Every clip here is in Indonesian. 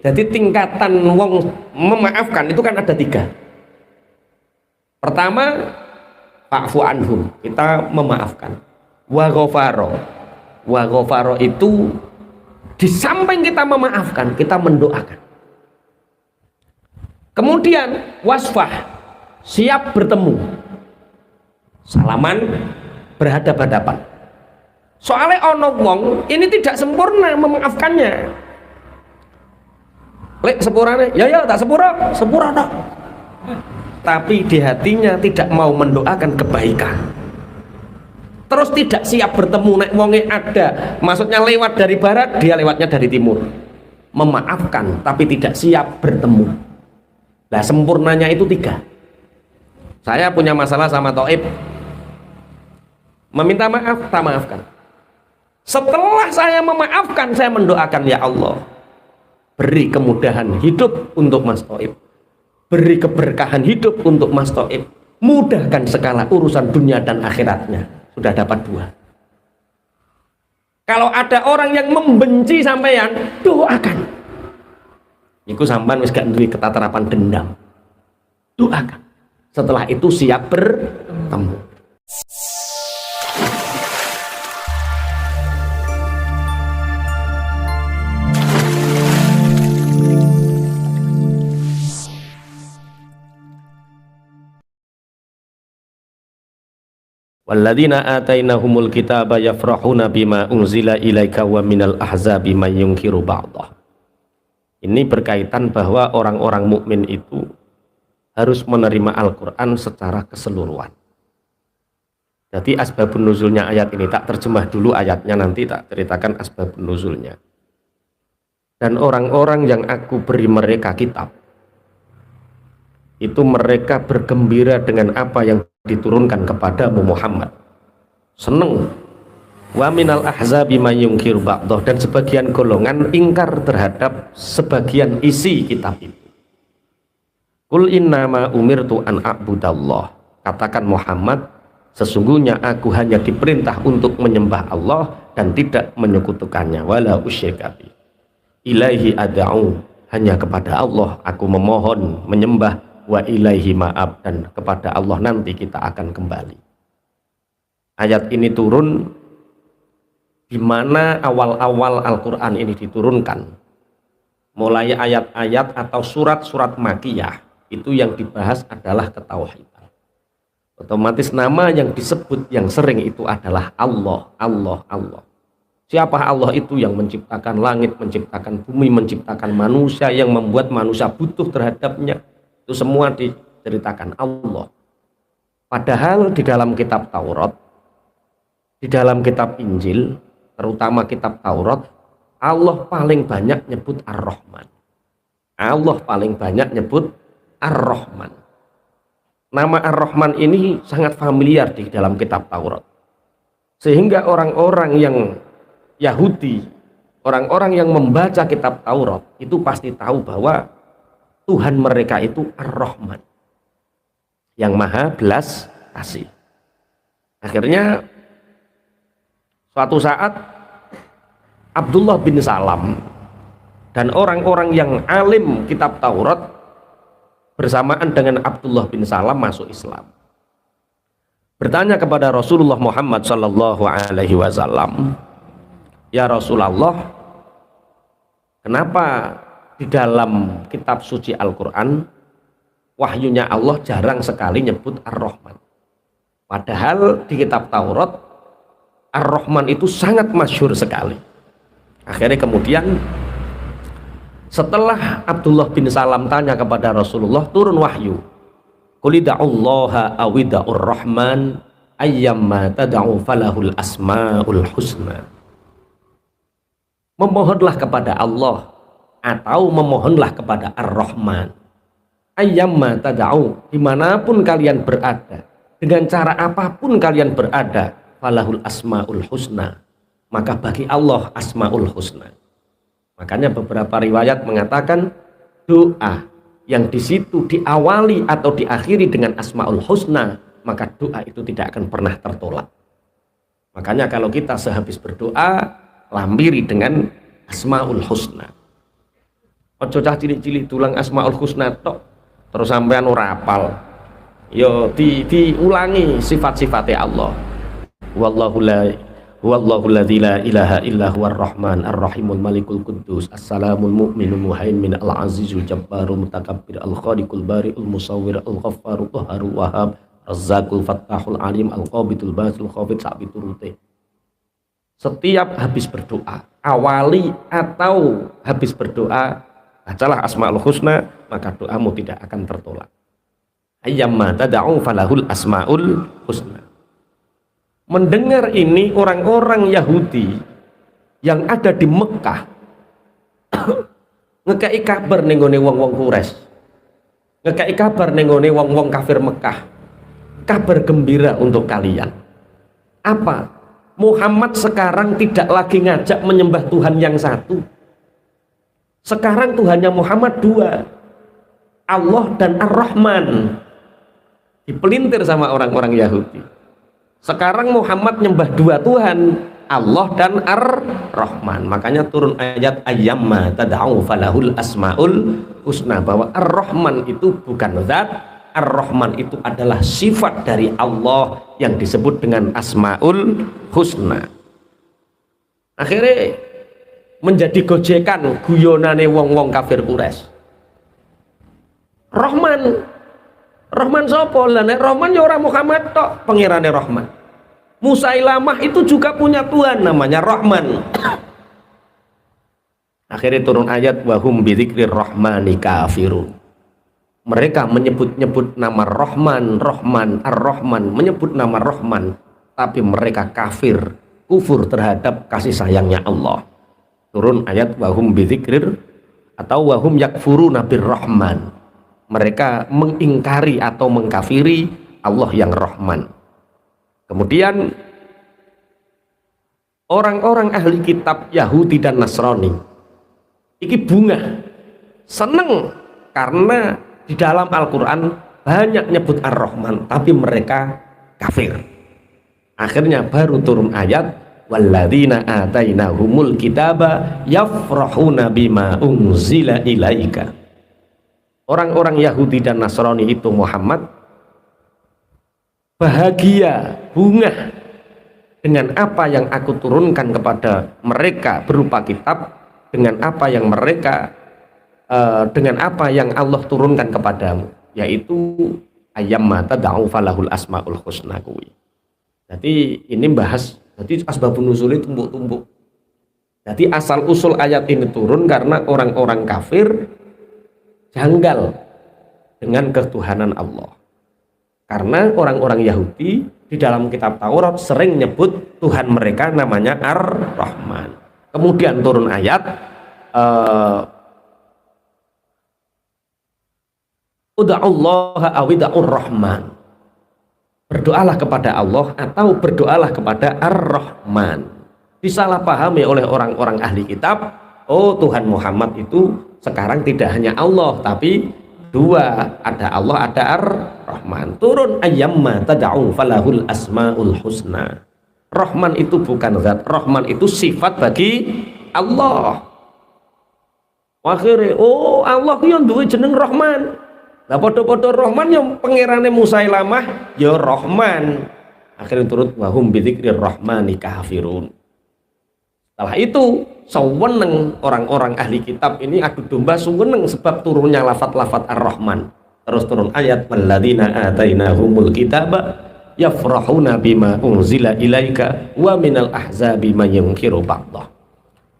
Jadi tingkatan wong memaafkan itu kan ada 3. Pertama, fa'fu anhum, kita memaafkan. Wa ghafaro itu di samping kita memaafkan, kita mendoakan. Kemudian wasfah, siap bertemu, salaman, berhadapan-hadapan. Soalnya ono wong ini tidak sempurna memaafkannya. Lek sepurane, ya tak sepura tak. Tapi di hatinya tidak mau mendoakan kebaikan. Terus tidak siap bertemu, nek wonge ada, maksudnya lewat dari barat, dia lewatnya dari timur. Memaafkan tapi tidak siap bertemu. Nah, sempurnanya itu 3. Saya punya masalah sama Toib, meminta maaf, tak maafkan. Setelah saya memaafkan, saya mendoakan, ya Allah, beri kemudahan hidup untuk Mas Toib, beri keberkahan hidup untuk Mas Toib, mudahkan segala urusan dunia dan akhiratnya. Sudah dapat 2. Kalau ada orang yang membenci sampean, doakan. Iku sampean wis gak duwe ketatarapan dendam, doakan. Setelah itu siap bertemu. Walladzina atainahumul kitaba yafrahuna bima unzila ilaika wa minal ahzabi may yunkiru ba'dah. Ini berkaitan bahwa orang-orang mukmin itu harus menerima Al-Quran secara keseluruhan. Jadi asbabun nuzulnya ayat ini, tak terjemah dulu ayatnya, nanti tak ceritakan asbabun nuzulnya. Dan orang-orang yang aku beri mereka kitab, itu mereka bergembira dengan apa yang diturunkan kepadamu Muhammad, seneng. Wa minal ahzabi may yunkiru ba'dah, dan sebagian golongan ingkar terhadap sebagian isi kitab itu. Qul innama umirtu an a'budallah, katakan Muhammad, sesungguhnya aku hanya diperintah untuk menyembah Allah dan tidak menyekutukannya. Wala usyrika bi, ilaihi ad'u, hanya kepada Allah aku memohon menyembah, wa ilaihi ma'ab, dan kepada Allah nanti kita akan kembali. Ayat ini turun di mana awal-awal Al-Quran ini diturunkan, mulai ayat-ayat atau surat-surat makiyah, itu yang dibahas adalah ketauhidan. Otomatis nama yang disebut yang sering itu adalah Allah, Allah, Allah. Siapa Allah itu? Yang menciptakan langit, menciptakan bumi, menciptakan manusia, yang membuat manusia butuh terhadapnya. Itu semua diceritakan Allah. Padahal di dalam kitab Taurat, di dalam kitab Injil, terutama kitab Taurat, Allah paling banyak nyebut Ar-Rahman. Allah paling banyak nyebut Ar-Rahman. Nama Ar-Rahman ini sangat familiar di dalam kitab Taurat. Sehingga orang-orang yang Yahudi, orang-orang yang membaca kitab Taurat, itu pasti tahu bahwa Tuhan mereka itu Ar-Rahman, yang maha belas kasih. Akhirnya suatu saat Abdullah bin Salam dan orang-orang yang alim kitab Taurat bersamaan dengan Abdullah bin Salam masuk Islam, bertanya kepada Rasulullah Muhammad sallallahu alaihi wasallam, ya Rasulullah, kenapa di dalam kitab suci Al-Quran wahyunya Allah jarang sekali nyebut Ar-Rahman, padahal di kitab Taurat Ar-Rahman itu sangat masyhur sekali. Akhirnya kemudian setelah Abdullah bin Salam tanya kepada Rasulullah, turun wahyu, qul da'ullaha awida'ur rahman ayyamma tad'u falahul asmaul husna. Memohonlah kepada Allah atau memohonlah kepada Ar-Rahman, ayyamma tad'u, dimanapun kalian berada, dengan cara apapun kalian berada, falahul asmaul husna, maka bagi Allah asmaul husna. Makanya beberapa riwayat mengatakan doa yang di situ diawali atau diakhiri dengan asmaul husna, maka doa itu tidak akan pernah tertolak. Makanya kalau kita sehabis berdoa, lampiri dengan asmaul husna. Ojo cah cilik-cilik tulang Asmaul Husna tok terus sampean ora apal. Yo diulangi sifat-sifatnya Allah. Wallahu ladzi la ilaha illa huwar rahman ar-rahimul malikul quddus assalamul mu'minul muhaimin al-azizul jabbarul mutakabbir al-khaliqul bari'ul musawwir al-ghaffarul qahharul wahhab razzaqul fattahul alim al-qabidul basil khafid sak piturute. Setiap habis berdoa, awali atau habis berdoa, bacalah Asmaul Husna, maka doamu tidak akan tertolak. Ayyamma tad'u falahul asmaul husna. Mendengar ini orang-orang Yahudi yang ada di Mekah ngekei kabar ning gone wong-wong Quraisy. Ngekei kabar ning gone wong-wong kafir Mekah. Kabar gembira untuk kalian. Apa? Muhammad sekarang tidak lagi ngajak menyembah Tuhan yang satu. Sekarang Tuhannya Muhammad dua, Allah dan Ar-Rahman. Dipelintir sama orang-orang Yahudi. Sekarang Muhammad nyembah dua Tuhan, Allah dan Ar-Rahman. Makanya turun ayat ayyamma tad'u falahul asmaul husna, bahwa Ar-Rahman itu bukan zat, Ar-Rahman itu adalah sifat dari Allah yang disebut dengan Asmaul Husna. Akhirnya menjadi gojekan guyonane wong-wong kafir Quraisy. Rahman sapa? Lah nek Rahman ya ora Muhammad tok pangerane Rahman. Musailamah itu juga punya Tuhan namanya Rahman. Akhirnya turun ayat wahum bidzikrir rahmani kafirun. Mereka menyebut-nyebut nama Rahman, Ar-Rahman, menyebut nama Rahman, tapi mereka kafir, kufur terhadap kasih sayangnya Allah. Turun ayat wahum bidzikrir atau wahum yakfuruna birrahman. Mereka mengingkari atau mengkafiri Allah yang Rahman. Kemudian orang-orang ahli kitab Yahudi dan Nasrani iki bunga seneng karena di dalam Al-Quran banyak nyebut Ar-Rahman, tapi mereka kafir. Akhirnya baru turun ayat walladzina atainahumul kitaba yafrahuna bima unzila ilaika. Orang-orang Yahudi dan Nasrani itu Muhammad bahagia, bunga dengan apa yang aku turunkan kepada mereka berupa kitab, dengan apa yang mereka dengan apa yang Allah turunkan kepadamu, yaitu ayyamma tad'u falahul asmaul husna kuwi. Jadi ini bahas, jadi asbabun nuzul tumbuk-tumbuk. Jadi asal usul ayat ini turun karena orang-orang kafir janggal dengan ketuhanan Allah. Karena orang-orang Yahudi di dalam kitab Taurat sering nyebut Tuhan mereka namanya Ar-Rahman. Kemudian turun ayat ud'ullaha awida'ur rahman. Berdoalah kepada Allah atau berdoalah kepada Ar-Rahman. Disalahpahami oleh orang-orang ahli kitab, oh Tuhan Muhammad itu sekarang tidak hanya Allah tapi dua, ada Allah ada Ar-Rahman. Turun ayyamma tad'u falahul asmaul husna. Rahman itu bukan zat, Rahman itu sifat bagi Allah. Akhirnya oh Allah yang duwe jeneng Rahman. Lah padha-padha Rahman yang pangerane Musailamah ya Rahman. Akhirnya turut wahum bidzikrir rahmani kafirun. Setelah itu seweneng orang-orang ahli kitab ini adu domba seweneng sebab turunnya lafat-lafat Ar-Rahman. Terus turun ayat walladzina atainahumul kitaba yafrahuna bima unzila ilaika wa minal ahzabi man yunkiru ba'dah.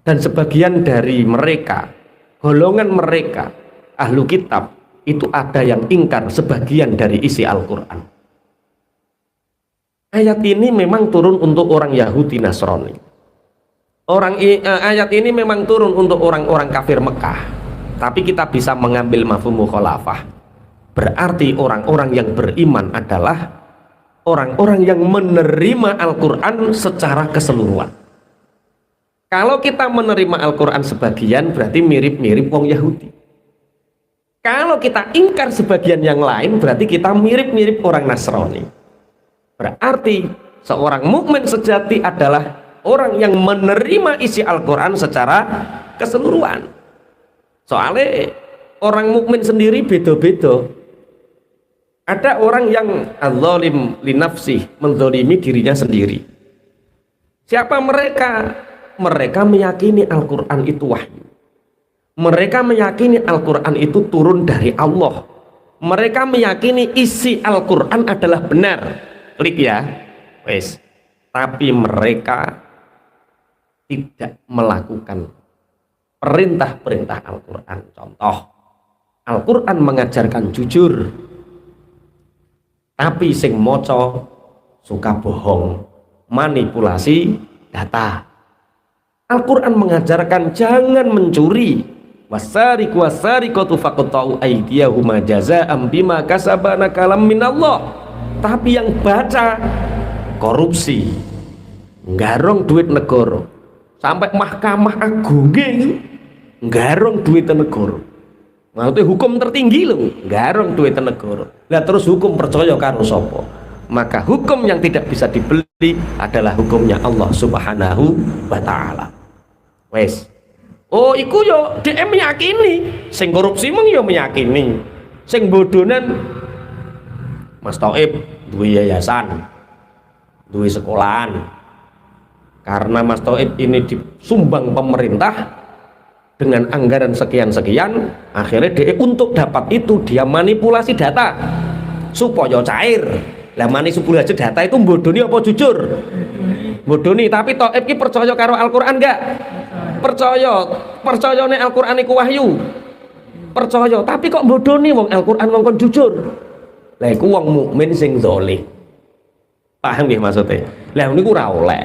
Dan sebagian dari mereka, golongan mereka ahlu kitab itu ada yang ingkar sebagian dari isi Al-Quran. Ayat ini memang turun untuk orang Yahudi Nasrani. Ayat ini memang turun untuk orang-orang kafir Mekah, tapi kita bisa mengambil mafhum mukhalafah. Berarti orang-orang yang beriman adalah orang-orang yang menerima Al-Quran secara keseluruhan. Kalau kita menerima Al-Quran sebagian berarti mirip-mirip wong Yahudi. Kalau kita ingkar sebagian yang lain berarti kita mirip-mirip orang Nasrani. Berarti seorang mukmin sejati adalah orang yang menerima isi Al-Quran secara keseluruhan. Soalnya orang mukmin sendiri beda-beda. Ada orang yang al-zalim li nafsih, menzalimi dirinya sendiri. Siapa mereka? Mereka meyakini Al-Quran itu wahyu. Mereka meyakini Al-Quran itu turun dari Allah. Mereka meyakini isi Al-Quran adalah benar. Klik ya, wes. Tapi mereka tidak melakukan perintah-perintah Al-Quran. Contoh, Al-Quran mengajarkan jujur, tapi sing moco suka bohong, manipulasi data. Al-Quran mengajarkan jangan mencuri, wasariqu wasariqatu faqta'u aydiyahuma jazaa'an bima kasaba nakalam minallah. Tapi yang baca korupsi, nggarong duit negara, sampai Mahkamah Agung nggarong duit negara. Maksudnya hukum tertinggi loh, nggarong duit negara. Lah terus hukum percaya karo sapa? Maka hukum yang tidak bisa dibeli adalah hukumnya Allah Subhanahu wa taala. Wes. Oh, iku yo dhek meyakini, sing korupsi mung yo meyakini. Sing bodonan Mas Thaib duwe yayasan, duwe sekolahan. Karena Mas Thaib ini disumbang pemerintah dengan anggaran sekian-sekian, akhirnya dia untuk dapat itu dia manipulasi data supaya cair. Lah manipulasi data itu bodoni apa jujur? Bodoni. Tapi Thaib ki percaya karo Al-Qur'an enggak? Percaya. Percayane Al-Qur'an iku wahyu. Percaya, tapi kok bodoni wong Al-Qur'an wong kon jujur. Lah iku wong mukmin sing zalim. Paham nggih maksudnya? Lah niku ora oleh.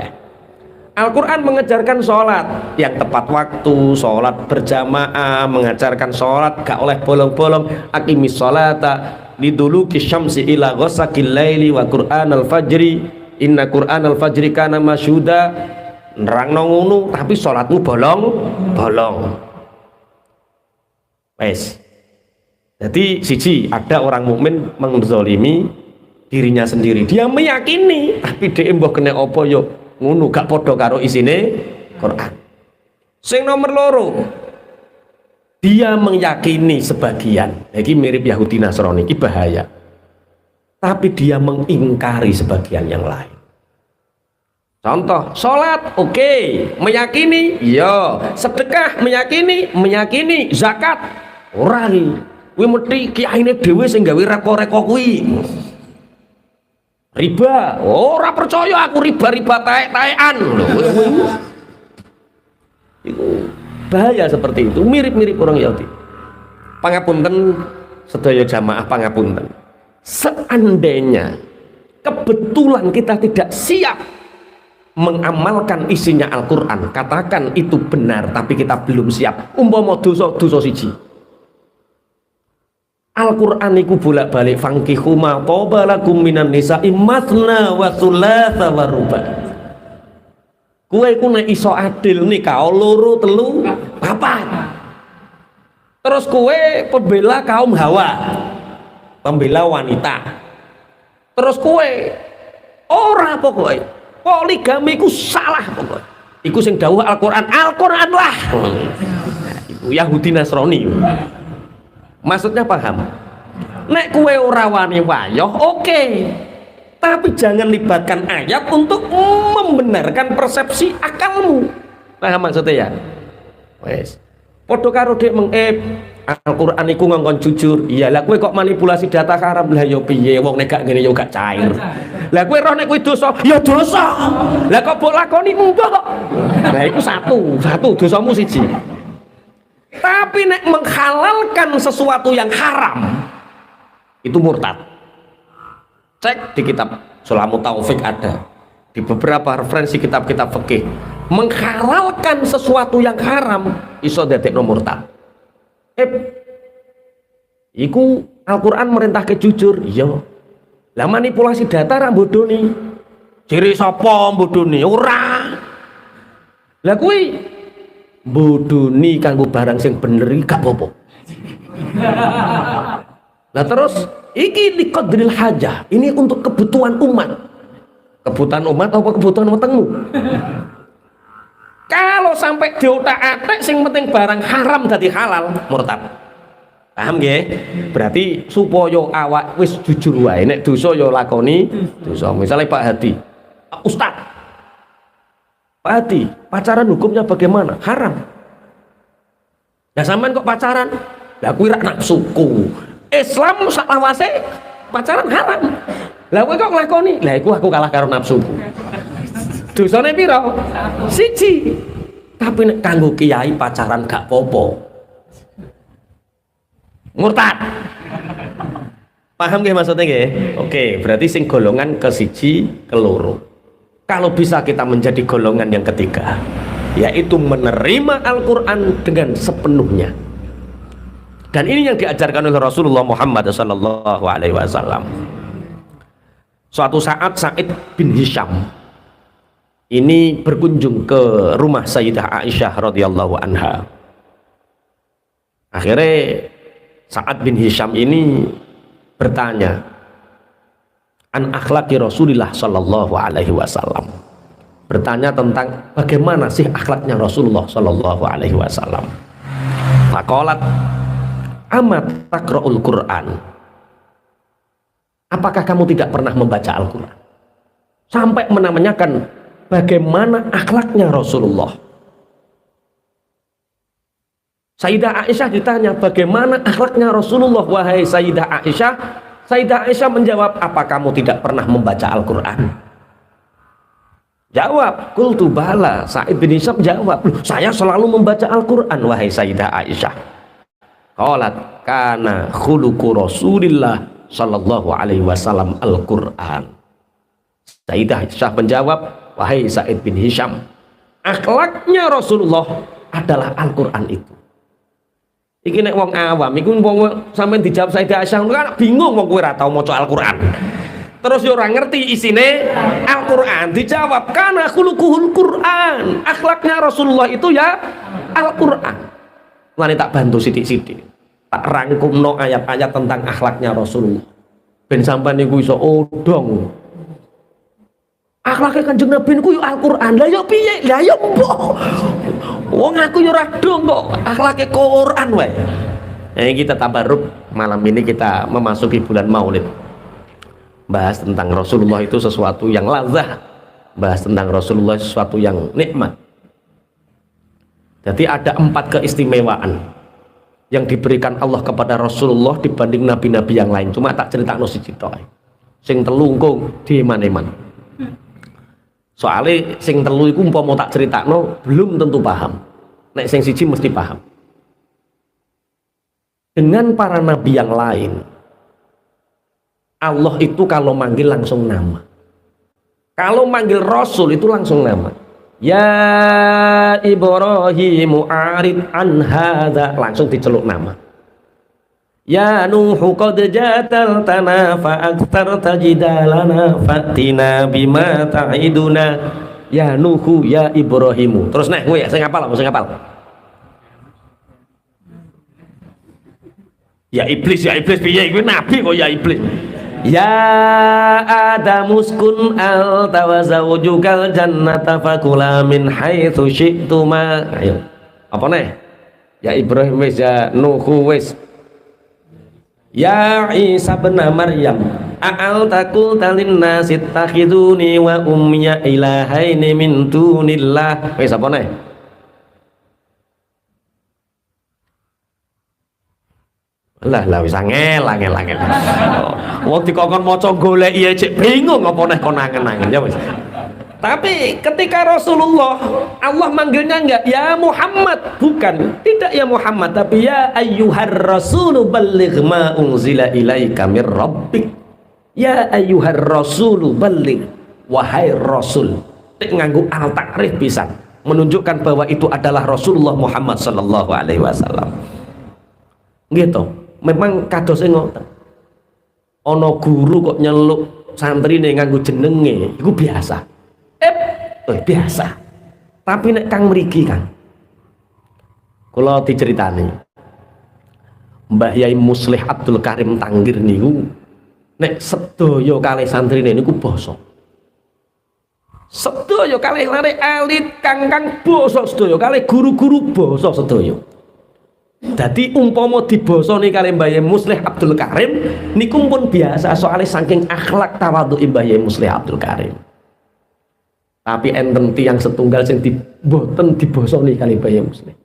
Al-Quran mengajarkan sholat yang tepat waktu, sholat berjamaah, mengajarkan sholat gak oleh bolong-bolong. Aqimis sholata liduluki syamsi ila ghasaqil laili wa qur'an al-fajri inna qur'an al-fajri kana masyhuda. Nerangno ngono tapi sholatmu bolong-bolong. Wes. Jadi siji, ada orang mukmin menzalimi dirinya sendiri. Dia meyakini tapi dia mbah kena apa yo ngono gak podo karo isine Quran. Sing nomor loro, dia meyakini sebagian, iki mirip Yahudi Nasrani, iki bahaya. Tapi dia mengingkari sebagian yang lain. Contoh, sholat oke, meyakini, iya. Sedekah meyakini, zakat ora iki. Kuwi mesti kiyaine dhewe sing gawe reko-reko kuwi. Riba, ora percaya aku riba taek-taekan lho. Itu bahaya seperti itu, mirip-mirip orang Yahudi. Pangapunten sedaya jamaah, pangapunten. Seandainya kebetulan kita tidak siap mengamalkan isinya Al-Quran, katakan itu benar tapi kita belum siap, umpama dosa siji. Al-Quran iku bolak-balik fankihu ma taba lakum minan nisa'i matsna wa thulatsa wa ruba. Kowe iku nek iso adil nikah loro, telu, papat. Terus kowe pembela kaum Hawa, pembela wanita. Terus kowe ora pokoke poligami iku salah pokoke. Iku sing dawuh Al-Quran, Al-Quran lah. Iku Yahudi Nasrani. Maksudnya paham? Nek kue ora wani wayoh oke. Tapi jangan libatkan ayat untuk membenarkan persepsi akalmu. Paham maksudnya ya? Wes. Padha karo dek Al-Quran iku ngongkon jujur. Iyalah kue kok manipulasi data haram lah yo piye wong nek gak ngene yo gak cair. Lah kue roh nek kuwi dosa, ya dosa. Lah kok mbok lakoni mbok. Lah iku satu dosamu siji. Tapi nek menghalalkan sesuatu yang haram itu murtad. Cek di kitab Sulamut Taufik ada, di beberapa referensi kitab-kitab fikih, menghalalkan sesuatu yang haram iso dadekno murtad. Iku Al-Quran merintah jujur, iya. Lah manipulasi data ra bodoni. Ciri sapa bodoni? Ora. Lah kuwi bodoni kanggo barang sing bener iki gak apa-apa. Nah terus iki liqadril hajah, ini untuk kebutuhan umat. Kebutuhan umat apa kebutuhan wetengmu? Kalau sampai diotak-atik sing penting barang haram dadi halal, murtad. Paham nggih? Berarti supaya awak wis jujur wae nek dosa ya lakoni dosa. Misalnya Pak Hadi, Ustaz, Pak Hadi, pacaran hukumnya bagaimana? Haram. Lah sampean kok pacaran? Lah kuwi rak nafsuku. Islam saklawase pacaran haram. Lah kowe kok nglakoni? Lah iku aku kalah karo nafsuku. Dosane pira? Siji. Tapi nek kanggo kiai pacaran gak popo. Murtad. Paham nggih maksudnya nggih? Oke, berarti sing golongan ke siji, keloro. Kalau bisa kita menjadi golongan yang ketiga, yaitu menerima Al-Qur'an dengan sepenuhnya. Dan ini yang diajarkan oleh Rasulullah Muhammad sallallahu alaihi wasallam. Suatu saat Sa'id bin Hisham ini berkunjung ke rumah Sayyidah Aisyah radhiyallahu anha. Akhirnya Sa'ad bin Hisham ini bertanya an akhlaki Rasulullah sallallahu alaihi wasallam. Bertanya tentang bagaimana sih akhlaknya Rasulullah sallallahu alaihi wasallam. Faqalat amat taqra'ul Qur'an. Apakah kamu tidak pernah membaca Al-Qur'an? Sampai menanyakan bagaimana akhlaknya Rasulullah. Sayyidah Aisyah ditanya bagaimana akhlaknya Rasulullah, wahai Sayyidah Aisyah. Sayyidah Aisyah menjawab, apa kamu tidak pernah membaca Al-Qur'an? Jawab, qultu bala. Sa'id bin Hisham jawab, saya selalu membaca Al-Qur'an wahai Sayyidah Aisyah. Qalat kana khuluqu Rasulillah sallallahu alaihi wasallam Al-Qur'an. Sayyidah Aisyah menjawab, wahai Sa'id bin Hisham, akhlaknya Rasulullah adalah Al-Qur'an itu. Iki nek wong awam iku wong sampean dijawab Sayyidah Aisyah kan bingung wong kowe ora tau maca Al-Qur'an. Terus yo ora ngerti isine Al-Qur'an, dijawab kana khuluquhul Qur'an. Akhlaknya Rasulullah itu ya Al-Qur'an. Lan tak bantu sithik-sithik. Tak rangkumno ayat-ayat tentang akhlaknya Rasulullah. Ben sampean niku iso odong. Akhlake Kanjeng Nabi niku yo Al-Qur'an. Lah yo piye? Lah yo mbok. Wong aku yo ora dong kok akhlake Quran wae. Kita tabarruk malam ini kita memasuki bulan Maulid. Bahas tentang Rasulullah itu sesuatu yang lazah. Bahas tentang Rasulullah sesuatu yang nikmat. Jadi ada 4 keistimewaan yang diberikan Allah kepada Rasulullah dibanding nabi-nabi yang lain. Cuma tak critakno siji tok. Sing telu engko di-eman-eman. Soalnya sing telu iku umpama tak critakno belum tentu paham. Nek sing siji mesti paham. Dengan para nabi yang lain, Allah itu kalau manggil langsung nama. Kalau manggil Rasul itu langsung nama. Ya Ibrahim arid an hadza, langsung diceluk nama. Ya Nuhu qad jataltana fa aktarta jidalana fatina bima ta'iduna. Ya Nuhu ya Ibrahimu. Terus nek kowe sing hafal apa sing hafal? Ya iblis piye kowe nabi kok ya iblis. Ya Adam uskun anta wa zawjukal jannata fakula min haitsu syi'tuma. Ayo. Apa nih? Ya Ibrahim wis, ya Nuhu wis. Ya Isa bin Maryam a'al takul talin nasit takhiduni wa ummiya ilahaini min dunillah. Wis apa nih? Lah wis angel. Wong dikongkon maca golek iya cek bingung apa nih kon angen-angen ya wis. Tapi ketika Rasulullah Allah manggilnya enggak ya Muhammad, bukan, tidak ya Muhammad, tapi ya ayyuhar rasulu balligh ma unzila ilaika mir rabbik. Ya ayyuhar rasulu balligh, wahai Rasul. Nganggo al takrif pisan menunjukkan bahwa itu adalah Rasulullah Muhammad sallallahu alaihi wasallam. Gitu. Memang kados ngoten. Ana guru kok nyeluk santrine nganggo jenenge, iku biasa. Biasa. Tapi nek Kang mriki Kang, kula diceritani Mbah Yai Muslih Abdul Karim Tanggir niku nek sedaya kalih santrine niku basa. Sedaya kalih lare alit kangkang basa sedaya kalih guru-guru basa sedaya. Dadi umpama dibasani kalih Mbah Yai Muslih Abdul Karim niku pun biasa soalnya saking akhlak tawadhu Mbah Yai Muslih Abdul Karim. Tapi enten tiyang setunggal sing boten dibasani kalih Mbah Yai Muslih.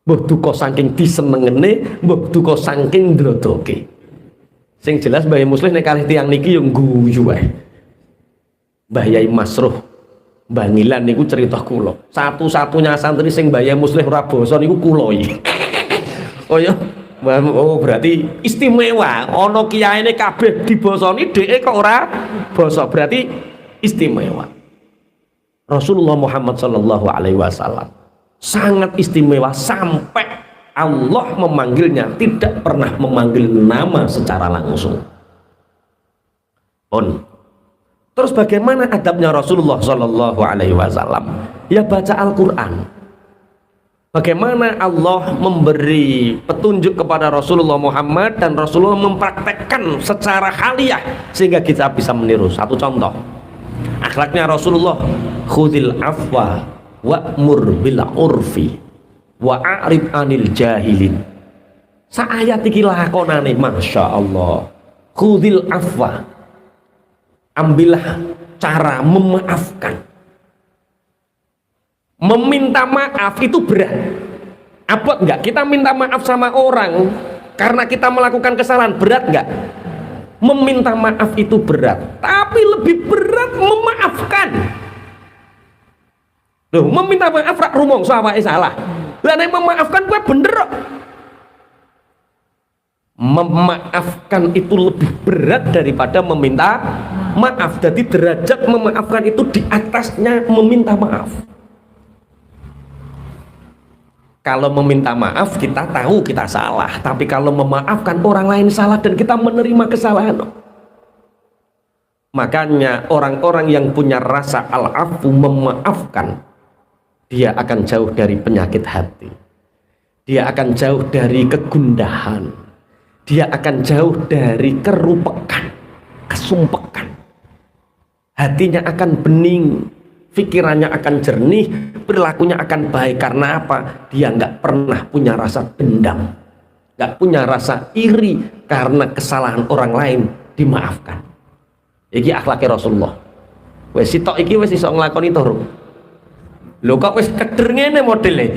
Mbah duka saking disenengene, mbah duka saking ndrodoke. Sing jelas Mbah Yai Muslih nek kalih tiyang niki yo guyu wae. Mbah Yai Masruh Bangilan niku cerita kula. Satu-satunya santri sing Mbah Yai Muslih ora basa niku kula iki. Oh ya, oh berarti istimewa. Ana kiyaine kabeh dibasani dheke kok ora basa, berarti istimewa. Rasulullah Muhammad sallallahu alaihi wasallam sangat istimewa sampai Allah memanggilnya tidak pernah memanggil nama secara langsung. Terus bagaimana adabnya Rasulullah sallallahu alaihi wasallam? Ya baca Al-Qur'an. Bagaimana Allah memberi petunjuk kepada Rasulullah Muhammad dan Rasulullah mempraktekkan secara haliyah sehingga kita bisa meniru. Satu contoh, akhlaknya Rasulullah, khudil afwa wa'mur bil urfi wa'arid anil jahilin. Saayat iki lakonane Masya Allah. Khudil afwa, ambillah cara memaafkan. Meminta maaf itu berat. Abot enggak? Kita minta maaf sama orang karena kita melakukan kesalahan, berat enggak? Meminta maaf itu berat, tapi lebih berat memaafkan. Loh, meminta maaf rak rumangsa awake salah. Lah nek memaafkan kowe bener kok. Memaafkan itu lebih berat daripada meminta maaf. Jadi derajat memaafkan itu di atasnya meminta maaf. Kalau meminta maaf kita tahu kita salah, tapi kalau memaafkan orang lain salah dan kita menerima kesalahan, makanya orang-orang yang punya rasa al-afu, memaafkan, dia akan jauh dari penyakit hati, dia akan jauh dari kegundahan, dia akan jauh dari kerupekan, kesumpekan, hatinya akan bening, pikirannya akan jernih, perilakunya akan baik. Karena apa? Dia nggak pernah punya rasa dendam, nggak punya rasa iri karena kesalahan orang lain dimaafkan. Iki akhlaknya Rasulullah. Wes sitok iki wes iso nglakoni to. Lho kok wes keder ngene modele.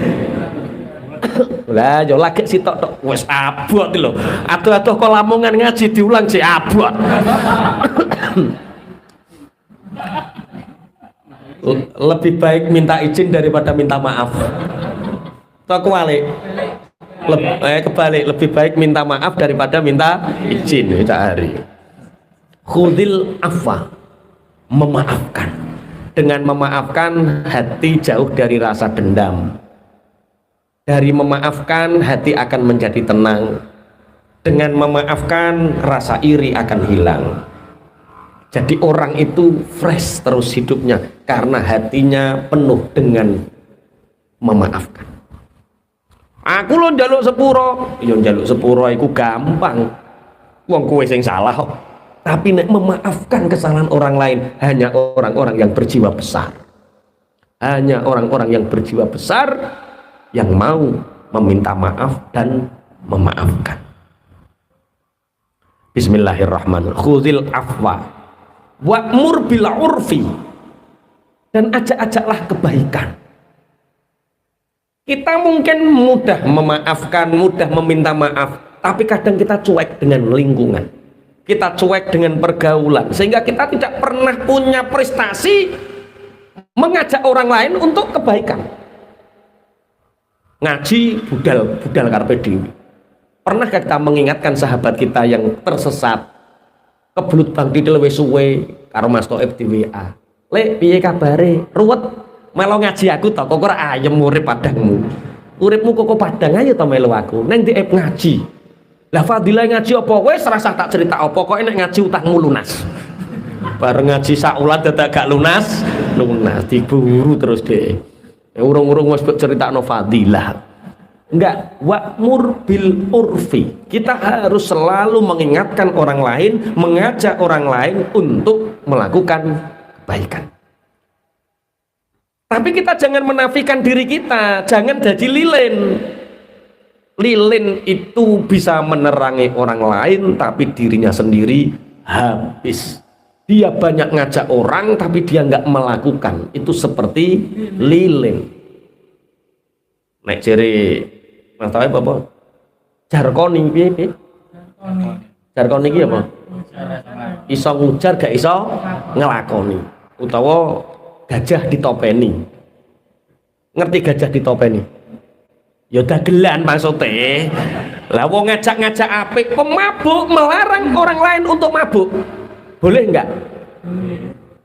Lah yo lagi sitok tok wes abot lho. Aduh-aduh kok lamongan ngaji diulang sik abot. Lebih baik minta izin daripada minta maaf. Atau kebalik, lebih baik minta maaf daripada minta izin. Hari khudil afwa, memaafkan. Dengan memaafkan hati jauh dari rasa dendam. Dari memaafkan hati akan menjadi tenang. Dengan memaafkan rasa iri akan hilang. Jadi orang itu fresh terus hidupnya karena hatinya penuh dengan memaafkan. Aku lo njaluk sepuro, yo njaluk sepuro iku gampang. Wong kowe sing salah kok. Tapi nek memaafkan kesalahan orang lain hanya orang-orang yang berjiwa besar. Hanya orang-orang yang berjiwa besar yang mau meminta maaf dan memaafkan. Bismillahirrahmanirrahim. Khudil afwa wa'mur bil urfi, dan ajak-ajaklah kebaikan. Kita mungkin mudah memaafkan, mudah meminta maaf, tapi kadang kita cuek dengan lingkungan, kita cuek dengan pergaulan, sehingga kita tidak pernah punya prestasi mengajak orang lain untuk kebaikan. Ngaji budal karpe dewi. Pernahkah kita mengingatkan sahabat kita yang tersesat, kebelut bang didel wis suwe karo Mas Toib di WA. Lek piye kabare? Ruwet melo ngaji aku to, kok ora ayem urip padangmu. Uripmu kok padang ayo to melu aku. Neng di ngaji. Lah fadilah ngaji apa? Wis rasa tak cerita apa, kok nek ngaji utangmu lunas. Bareng ngaji sak ulat dadak gak lunas diburu terus deh. Urung-urung wis critakno fadilah. Enggak, wa'mur bil urfi. Kita harus selalu mengingatkan orang lain, mengajak orang lain untuk melakukan kebaikan. Tapi kita jangan menafikan diri kita, jangan jadi lilin. Lilin itu bisa menerangi orang lain, tapi dirinya sendiri habis. Dia banyak ngajak orang, tapi dia nggak melakukan. Itu seperti lilin. Nek jere Mas Tawe apa? Jarkoni piye? Jarkoni iki apa? Iso ngujar gak iso ngelakoni. Utawa gajah ditopeni. Ngerti gajah ditopeni? Ya dagelan maksudnya. Lah wong ngajak-ngajak apik, pemabuk melarang orang lain untuk mabuk. Boleh enggak?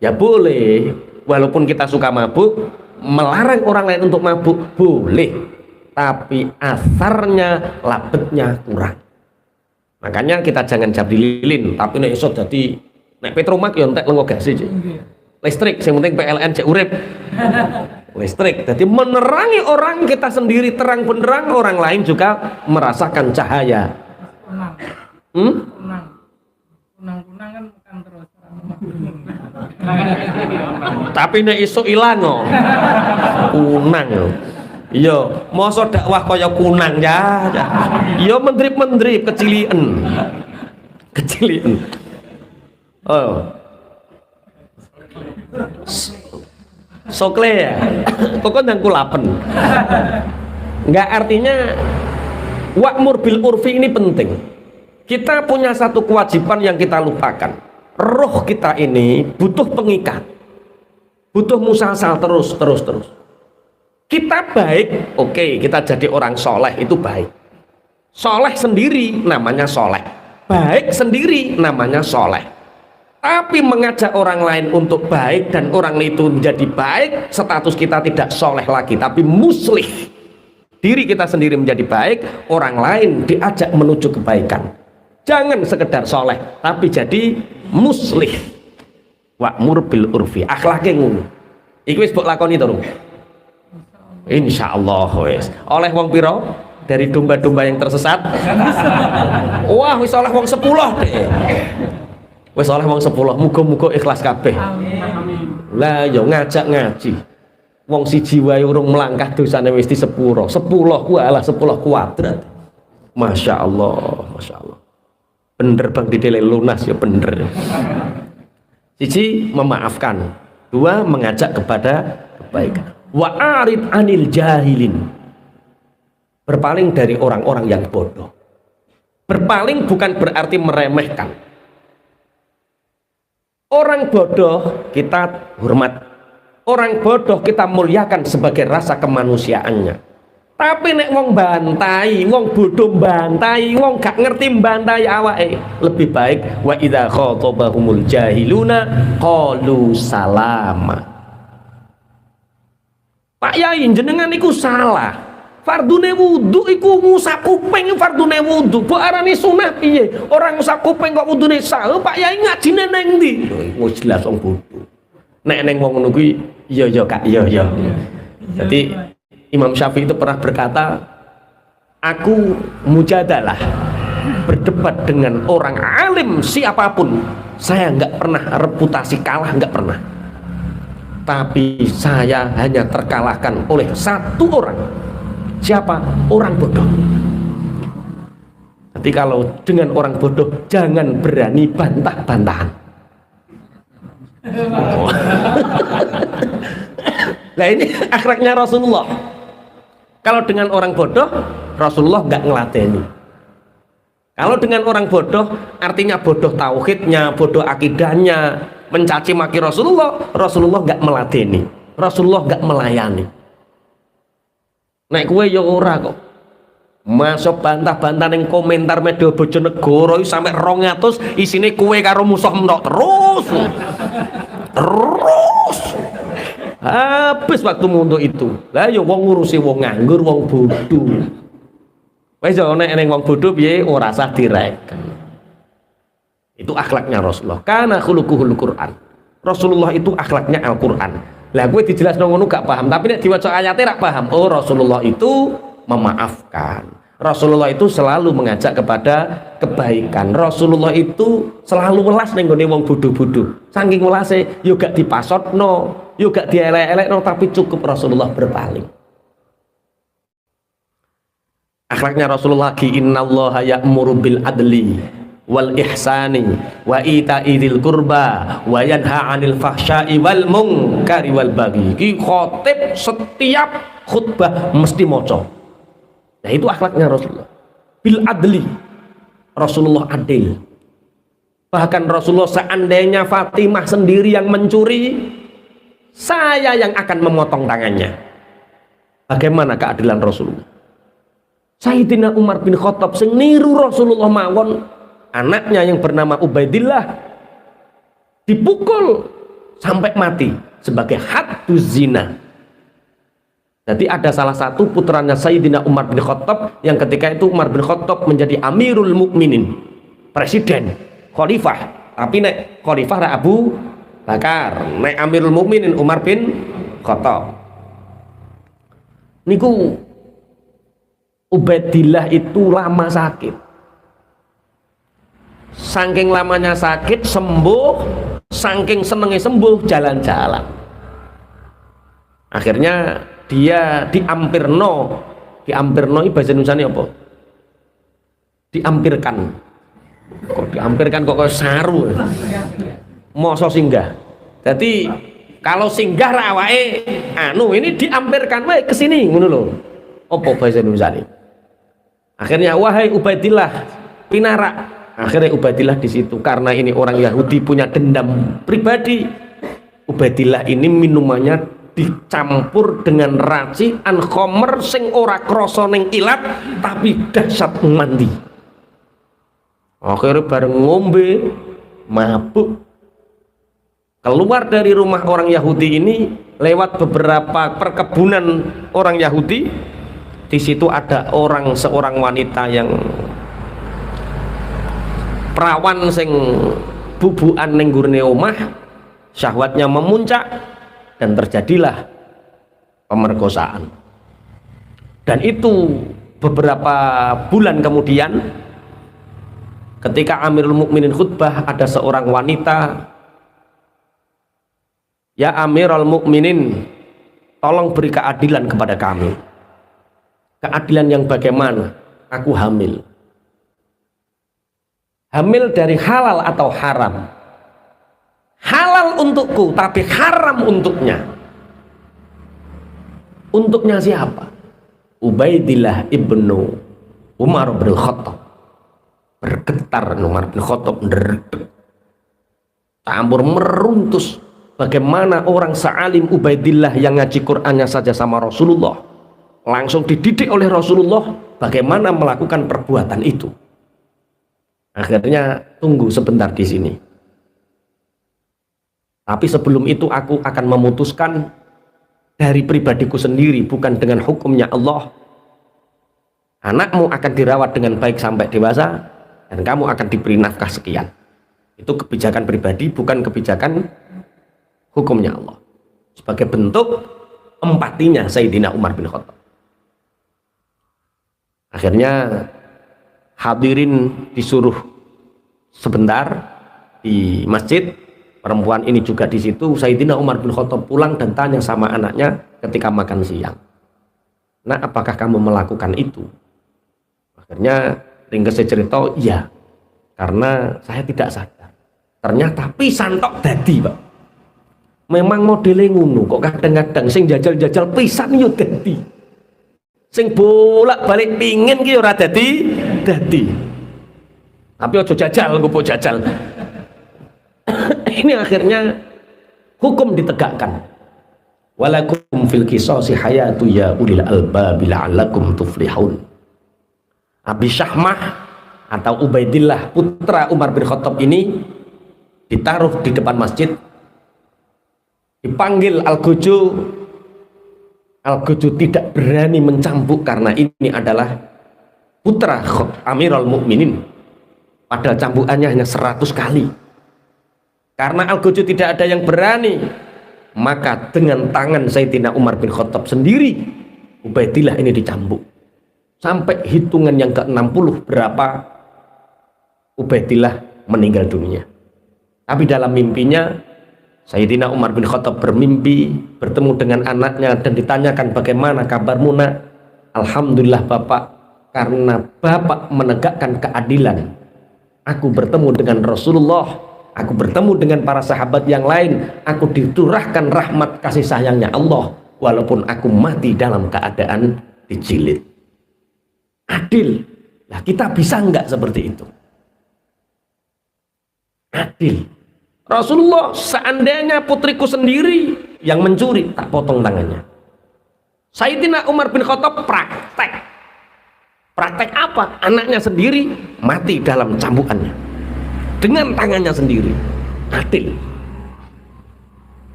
Ya boleh. Walaupun kita suka mabuk, melarang orang lain untuk mabuk boleh. Tapi asarnya, labetnya kurang. Makanya kita jangan jadi lilin, tapi nek iso dadi nek Petromak ya entek lengo gas iki. Listrik, yang penting PLN cek urip. Listrik. Jadi menerangi orang kita sendiri terang benderang, orang lain juga merasakan cahaya. Kunang kan terus. Tapi nek iso ilang kok. Kunang. Iya, mosok dakwah kaya kunang ya. Iya mendrip-mendrip kecilien. Oh. Sokle ya. Pokok nang kulapen. Enggak, artinya wa'mur bil urfi ini penting. Kita punya satu kewajiban yang kita lupakan. Roh kita ini butuh pengikat. Butuh musalsal terus. Kita baik, oke, kita jadi orang soleh itu baik. Soleh sendiri namanya soleh. Baik sendiri namanya soleh. Tapi mengajak orang lain untuk baik dan orang itu menjadi baik, status kita tidak soleh lagi, tapi muslih. Diri kita sendiri menjadi baik, orang lain diajak menuju kebaikan. Jangan sekedar soleh, tapi jadi muslih. Wa'mur bil urfi, akhlaknya ngono. Iki wis mbok lakoni to, insyaallah wis. Oleh wong piro dari domba-domba yang tersesat? Wah, wis oleh wong 10 deh. Wis oleh wong 10, muga-muga ikhlas kabeh. Lah ya ngajak ngaji. Wong siji wae urung melangkah dosane wis di 10. 10 walah 10 kuadrat. Masya Allah. Bener Bang Didele lunas ya bener. Siji memaafkan, dua mengajak kepada kebaikan. Wa'arid anil jahilin, berpaling dari orang-orang yang bodoh. Berpaling bukan berarti meremehkan. Orang bodoh kita hormat, orang bodoh kita muliakan sebagai rasa kemanusiaannya. Tapi nek wong bantai, wong bodoh bantai, wong gak ngerti bantai awake, lebih baik wa idza khatabahumul jahiluna qalu salama. Pak Yai jenengan iku salah. Fardune wudu iku ngusap kuping, fardune wudu. Mbok arani sunah piye? Orang ngusap kuping kok wudune sah. Pak Yai ngajine nang ndi? Wis jelas wong bodho. Nek neng wong ngono kuwi iya Kak, iya. Jadi Imam Syafi'i itu pernah berkata, aku mujadalah, berdebat dengan orang alim siapapun, saya nggak pernah reputasi kalah, nggak pernah. Tapi saya hanya terkalahkan oleh satu orang. Siapa? Orang bodoh. Jadi kalau dengan orang bodoh jangan berani bantah-bantahan. Nah ini akhlaknya Rasulullah. Kalau dengan orang bodoh, Rasulullah nggak ngeladeni. Kalau dengan orang bodoh, artinya bodoh tauhidnya, bodoh akidahnya, mencaci maki Rasulullah, Rasulullah nggak meladeni, Rasulullah nggak melayani. Nek kue ya ora kok. Masuk bantah-bantah ning komentar media Bojonegoro sampai 200 isine kue karo musuh mentok terus. Habis waktumu untuk itu. Lah ya wong ngurusi wong nganggur, wong bodoh. Wis yo nek ning wong bodoh piye ora usah direken. Itu akhlaknya Rasulullah. Kana khuluquhul Quran. Rasulullah itu akhlaknya Al-Qur'an. Lah gue dijelasno ngono gak paham, tapi nek diwaca ayate rak paham. Oh, Rasulullah itu memaafkan. Rasulullah itu selalu mengajak kepada kebaikan. Rasulullah itu selalu welas ning gone wong bodho-bodho. Saking welase yo gak dipasotno, yo gak dielek-elekno, tapi cukup Rasulullah berpaling. Akhlaknya Rasulullah lagi, innallaha ya'muru bil adli wal ihsani wa ita'i dzil qurba wa yanha 'anil fahsya'i wal munkari wal baghi. Ki khotib setiap khutbah mesti maca. Nah, itu akhlaknya Rasulullah. Bil adli, Rasulullah adil. Bahkan Rasulullah, seandainya Fatimah sendiri yang mencuri, saya yang akan memotong tangannya. Bagaimana keadilan Rasulullah? Sayyidina Umar bin Khattab sing niru Rasulullah mawon, anaknya yang bernama Ubaidillah dipukul sampai mati sebagai hadduz zina. Jadi ada salah satu putranya Sayyidina Umar bin Khattab yang ketika itu Umar bin Khattab menjadi Amirul Mukminin, presiden, khalifah. Tapi nek khalifah ra Abu Bakar, nek Amirul Mukminin Umar bin Khattab. Niku Ubaidillah itu lama sakit. Saking lamanya sakit sembuh, saking senengnya sembuh jalan-jalan. Akhirnya dia diampirno ini bahasa Indonesia apa? Diampirkan. Kok diampirkan kok saru? Mosok singgah. Jadi kalau singgah rawake ini diampirkan wae ke sini ngono lho. Apa bahasa Indonesia ini? Akhirnya wahai Ubaidillah pinarak. Akhirnya Ubaidillah di situ karena ini orang Yahudi punya dendam pribadi. Ubaidillah ini minumannya dicampur dengan racikan khamr sing ora krasa ning ilat tapi dahsyat mandi. Akhirnya bareng ngombe mabuk. Keluar dari rumah orang Yahudi ini lewat beberapa perkebunan orang Yahudi. Di situ ada seorang wanita yang perawan sing bubukan ning gurine omah, syahwatnya memuncak dan terjadilah pemerkosaan. Dan itu beberapa bulan kemudian ketika Amirul Mukminin khutbah, ada seorang wanita, ya Amirul Mukminin, tolong beri keadilan kepada kami. Keadilan yang bagaimana? Aku hamil. Hamil dari halal atau haram? Halal untukku tapi haram untuknya. Untuknya siapa? Ubaidillah ibnu Umar bin Khattab. Bergetar Umar bin Khattab, ndredeg, campur meruntus. Bagaimana orang sealim Ubaidillah yang ngaji Qur'annya saja sama Rasulullah, langsung dididik oleh Rasulullah bagaimana melakukan perbuatan itu. Akhirnya tunggu sebentar di sini. Tapi sebelum itu aku akan memutuskan dari pribadiku sendiri, bukan dengan hukumnya Allah. Anakmu akan dirawat dengan baik sampai dewasa dan kamu akan diberi nafkah sekian. Itu kebijakan pribadi, bukan kebijakan hukumnya Allah. Sebagai bentuk empatinya Sayyidina Umar bin Khattab. Akhirnya hadirin disuruh sebentar di masjid. Perempuan ini juga di situ. Sayyidina Umar bin Khattab pulang dan tanya sama anaknya ketika makan siang, "Nak, apakah kamu melakukan itu?" Akhirnya ringkesnya cerita, "Iya, karena saya tidak sadar. Ternyata pisan tok dadi, Pak. Memang modelnya ngono kok, kadang-kadang sing jajal-jajal pisan yo dadi. Sing bolak-balik pingin ki ora dadi. Tapi ojo jajal, ngupuk jajal." Ini akhirnya hukum ditegakkan. Walakum fil qisasi hayatu ya ulil albab la'allakum tuflihun. Abi Syahmah atau Ubaidillah putra Umar bin Khattab ini ditaruh di depan masjid, dipanggil Al-Gojo. Al-Gojo tidak berani mencambuk karena ini adalah putra Amirul Mukminin, padahal cambukannya hanya 100 kali. Karena Al-Gojo tidak ada yang berani, maka dengan tangan Sayyidina Umar bin Khattab sendiri Ubaidillah ini dicambuk sampai hitungan yang ke-60 berapa Ubaidillah meninggal dunia. Tapi dalam mimpinya Sayyidina Umar bin Khattab bermimpi bertemu dengan anaknya dan ditanyakan bagaimana kabarmu nak? Alhamdulillah Bapak, karena Bapak menegakkan keadilan, aku bertemu dengan Rasulullah, aku bertemu dengan para sahabat yang lain, aku diturahkan rahmat kasih sayangnya Allah walaupun aku mati dalam keadaan dijilid. Adil. Nah, kita bisa enggak seperti itu? Adil. Rasulullah, seandainya putriku sendiri yang mencuri, tak potong tangannya. Sayyidina Umar bin Khattab praktek. Praktek apa? Anaknya sendiri mati dalam cambukannya dengan tangannya sendiri. Adil.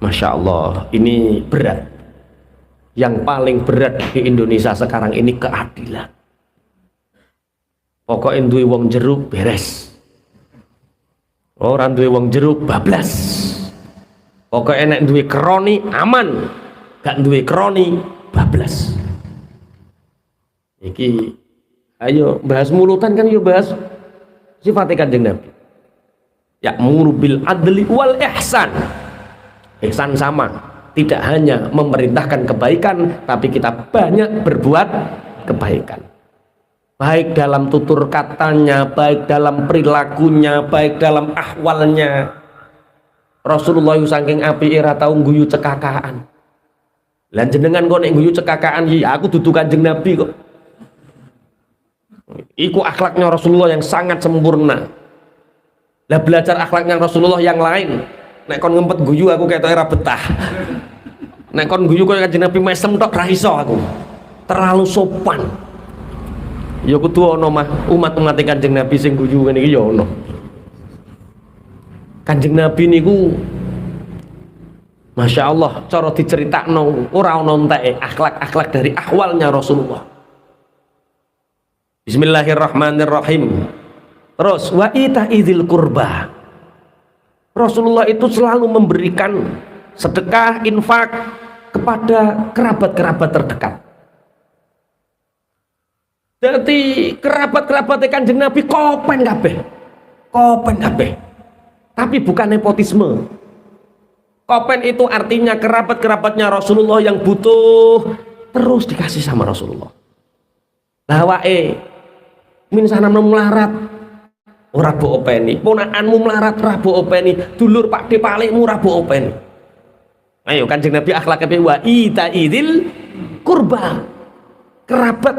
Masya Allah, ini berat. Yang paling berat di Indonesia sekarang ini keadilan. Pokoknya duwe wong jeruk beres, orang duwe wong jeruk bablas. Pokoknya nek duwe kroni aman, gak duwe kroni bablas. Iki ayo bahas mulutan kan, yuk bahas sifatnya Kanjeng Nabi. Ya'muru bil adli wal ihsan. Ihsan sama, tidak hanya memerintahkan kebaikan, tapi kita banyak berbuat kebaikan. Baik dalam tutur katanya, baik dalam perilakunya, baik dalam ahwalnya. Rasulullah saking apike ora tau guyu cekakaan. Lan jenengan kok nek guyu cekakaan, ya aku dudu Kanjeng Nabi kok. Iku akhlaknya Rasulullah yang sangat sempurna. Lah belajar akhlaknya Rasulullah yang lain. Nek kon ngempet guyu aku ketok ora betah. Nek kon guyu koyo Kanjeng Nabi mesem tok ra iso aku. Terlalu sopan. Ya kudu ana mah umat-umat Kanjeng Nabi sing guyu ngene iki ya ana. Kanjeng Nabi niku Masya Allah, cara diceritakno ora ana enteke akhlak-akhlak dari ahwalnya Rasulullah. Bismillahirrahmanirrahim. Terus wa ita'idzil qurba. Rasulullah itu selalu memberikan sedekah, infak kepada kerabat-kerabat terdekat. Jadi kerabat-kerabat Kanjeng Nabi kopen kabeh. Kopen kabeh. Tapi bukan nepotisme. Kopen itu artinya kerabat-kerabatnya Rasulullah yang butuh terus dikasih sama Rasulullah. Lah wae min sana melarat ora mbok openi, ponakanmu melarat ora mbok openi, dulur pakde palikmu ora mbok openi. Ayo Kanjeng Nabi akhlaknya wa ita'idzil qurba. Kerabat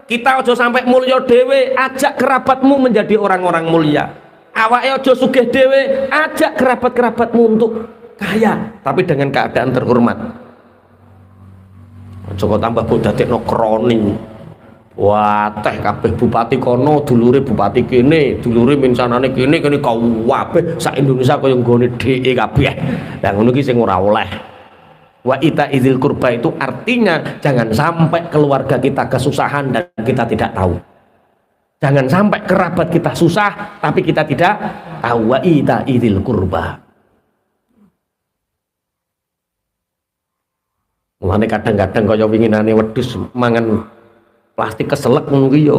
kita aja sampai mulya dhewe, ajak kerabatmu menjadi orang-orang mulia. Awake aja sugih dhewe, ajak kerabat-kerabatmu untuk kaya tapi dengan keadaan terhormat. Aja kok tambah bodadekno kroni. Wah, teh kabeh bupati kono, dulure bupati kene, dulure min sanane kene kabeh sak Indonesia kaya nggone dheke kabeh. Lah ngono ki sing ora oleh. Wa ita'idzil qurba itu artinya jangan sampai keluarga kita kesusahan dan kita tidak tahu. Jangan sampai kerabat kita susah tapi kita tidak tahu. Wa ita'idzil qurba. Mulane kadang-kadang kaya winginane wedhus mangan plastik keselek ngono ki ya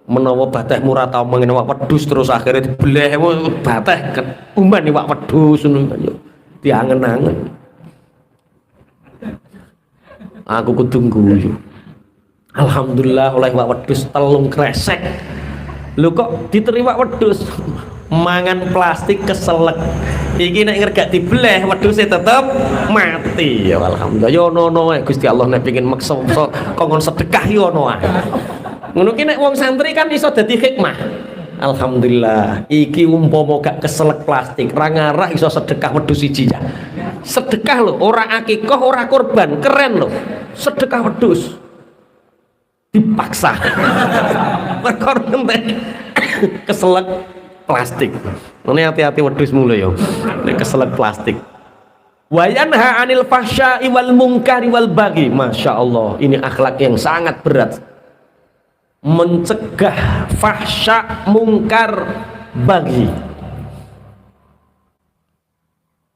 menawa bateh murah tau mangan iwak wedhus terus akhirnya dibeleh bateh umban iwak wedhus ngono ya diangen-angen. Aku kudu guyu. Alhamdulillah oleh iwak wedhus telung kresek. Lho kok diterima wedhus mangan plastik keselek. Iki nek ngergak dibeleh wedhuse tetep mati. Ya alhamdulillah ya ono Gusti Allah nek pengin meksa kongkon sedekah ya ono ae. Ngono ki nek wong santri kan iso dadi hikmah. Alhamdulillah iki umpama gak keselek plastik ra ngarah iso sedekah wedhus siji ya. Sedekah lho, ora akikah, ora korban, keren lho. Sedekah wedhus dipaksa. Perkara keselek plastik. Ini hati-hati wedhus mulu ya. Nek keselek plastik. Wa yanha 'anil fahsya'i wal munkari wal baghi. Masya Allah, ini akhlak yang sangat berat. Mencegah fahsya, mungkar, baghi.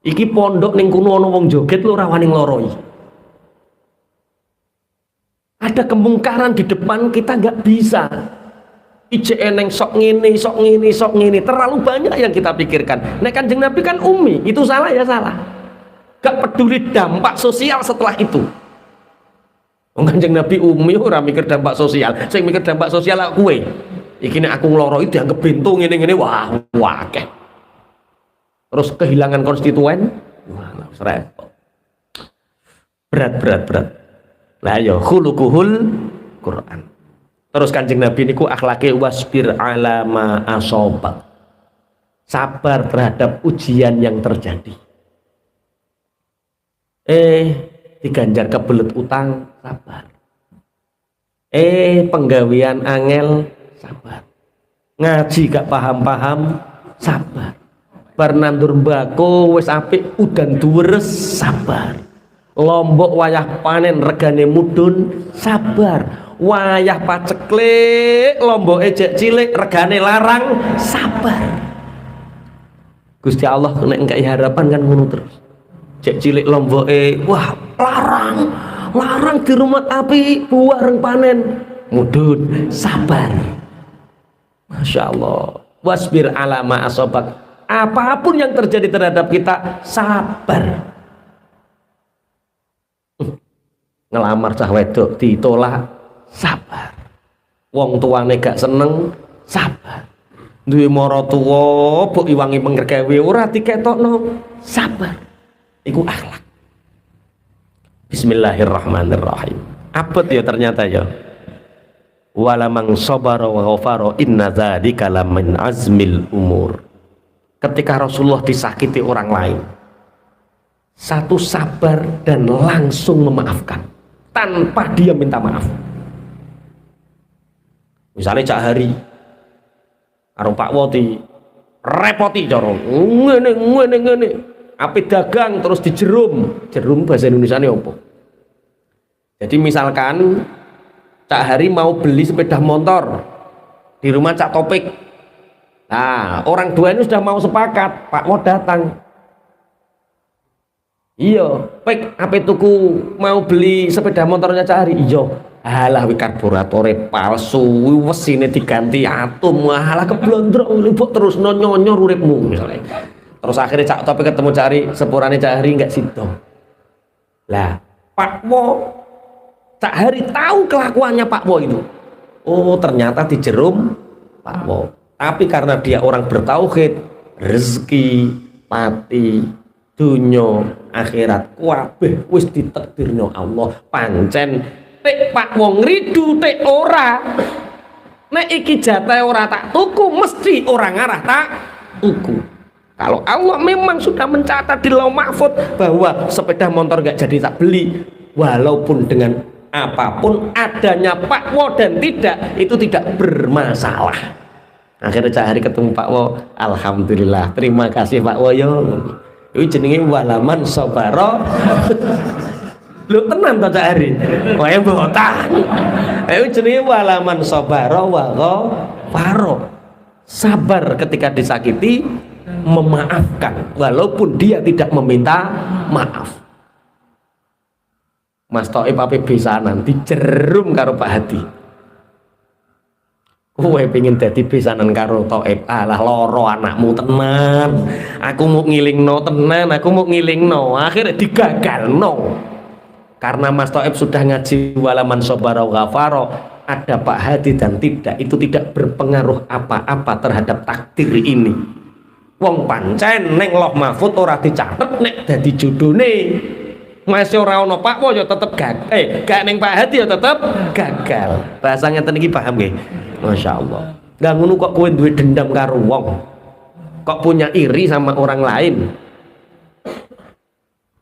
Iki pondok ning kono ana wong joget lho ora wani ngloroi. Ada kemungkaran di depan kita nggak bisa. ije eneng sok ngene, sok ngene, sok ngene. Terlalu banyak yang kita pikirkan. Nek Kanjeng Nabi kan ummi, itu salah ya salah. Gak peduli dampak sosial setelah itu. Kanjeng Nabi ummi ora mikir dampak sosial. Sing mikir dampak sosial aku kowe. Iki nek aku ngloro iki dianggap bento ngene-ngene wah akeh. Terus kehilangan konstituen, wah repot. Berat. Lah ya khuluquhul Quran. Terus Kanjeng Nabi niku akhlake wasbir ala ma asobak. Sabar terhadap ujian yang terjadi. Diganjar kebelet utang, sabar. Penggawean angel, sabar. Ngaji gak paham-paham, sabar. Bar nandur mbako wis apik udan duwres, sabar. Lombok wayah panen regane mudhun, sabar. Wayah paceklik lomboke jek cilik regane larang, sabar. Gusti Allah nek engke harapan kan ngono terus. Jek cilik lomboke wah larang di rumah api buah panen mudhun, sabar. Masya Allah. Wasbir ala ma asobak. Apapun yang terjadi terhadap kita, sabar. Ngelamar cah wedok ditolak, sabar. Wong tuane gak seneng, sabar. Duwe mara tuwa mbok iwangi penggawe ora diketokno, sabar. Iku akhlak. Bismillahirrahmanirrahim. Abot ya ternyata ya. Walamang sabara wa ghafara inna dzalika lamin azmil umur. Ketika Rasulullah disakiti orang lain, satu sabar dan langsung memaafkan tanpa dia minta maaf. Misalnya Cak Hari karo Pak Woti repoti cara ngene ape dagang terus dijerum bahasa Indonesia ini apa? Jadi misalkan Cak Hari mau beli sepeda motor di rumah Cak Topik. Nah, orang dua ini sudah mau sepakat, Pak Wo datang. Iya, Pek, apa tuku mau beli sepeda motornya Cak Hari? Iya. Alah wi karburatore palsu, wesine diganti atom. Alah keblondrok mbok terus nyonyor uripmu misalnya. Terus akhirnya Cak Topik ketemu Cak Hari, sepurane Cak Hari enggak sido. Lah, Pak Wo Cak Hari tahu kelakuannya Pak Wo itu. Oh, ternyata dijerum Pak Wo. Tapi karena dia orang bertauhid, rezeki, mati, dunya, akhirat kabeh wis ditakdirno Allah. Pancen tek Pak wong ridu tek ora. Nek iki jatah ora tak tuku, mesti orang arah tak tuku. Kalau Allah memang sudah mencatat di Lauh Mahfud bahwa sepeda motor gak jadi tak beli, walaupun dengan apapun adanya Pak Wo dan tidak, itu tidak bermasalah. Akhirnya Cak Hari ketemu Pak Wo, alhamdulillah, terima kasih Pak Wo yo. Ini jenenge walaman sabaro. Lu tenan to Cak Hari? Wae mbotan. Ini jenenge walaman sabaro wa ghafaro. Sabar ketika disakiti, memaafkan walaupun dia tidak meminta maaf. Mas Toib ape besanan dijerum karo Pak Hadi. Kowe pengen dadi besanan karo Toib, alah loro anakmu tenan. Aku mau ngilingno tenan, aku mau ngilingno, akhirnya digagalno. Karena Mas Toib sudah ngaji walaman sabara ghafaro, ada Pak Hadi dan tidak, itu tidak berpengaruh apa-apa terhadap takdir ini. Wong pancen neng Lauh Mahfud ora dicatet nek dadi judone. Masih ora ono Pak Wo ya tetep gagal. Gak neng Pak Hadi ya tetep gagal. Bahasanya ngeten iki paham nggih? Masya Allah. Gak ngono kok kowe duwe dendam karo wong, kok punya iri sama orang lain,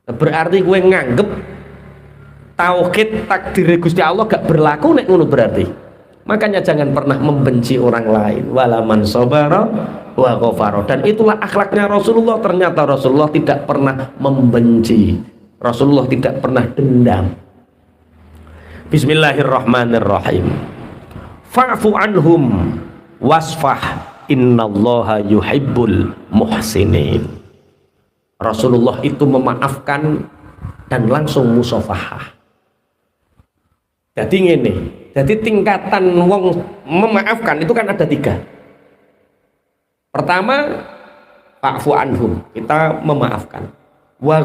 berarti kowe nganggep tauhid takdir Gusti Allah gak berlaku nek ngono berarti. Makanya jangan pernah membenci orang lain. Walaman sabara wa ghafara. Dan itulah akhlaknya Rasulullah. Ternyata Rasulullah tidak pernah membenci, Rasulullah tidak pernah dendam. Bismillahirrahmanirrahim. Fa'fu anhum wasfah innallaha yuhibbul muhsinin. Rasulullah itu memaafkan dan langsung musafahah. Jadi ngene, Jadi tingkatan wong memaafkan itu kan ada 3. Pertama, fa'fu anhum, kita memaafkan. Wa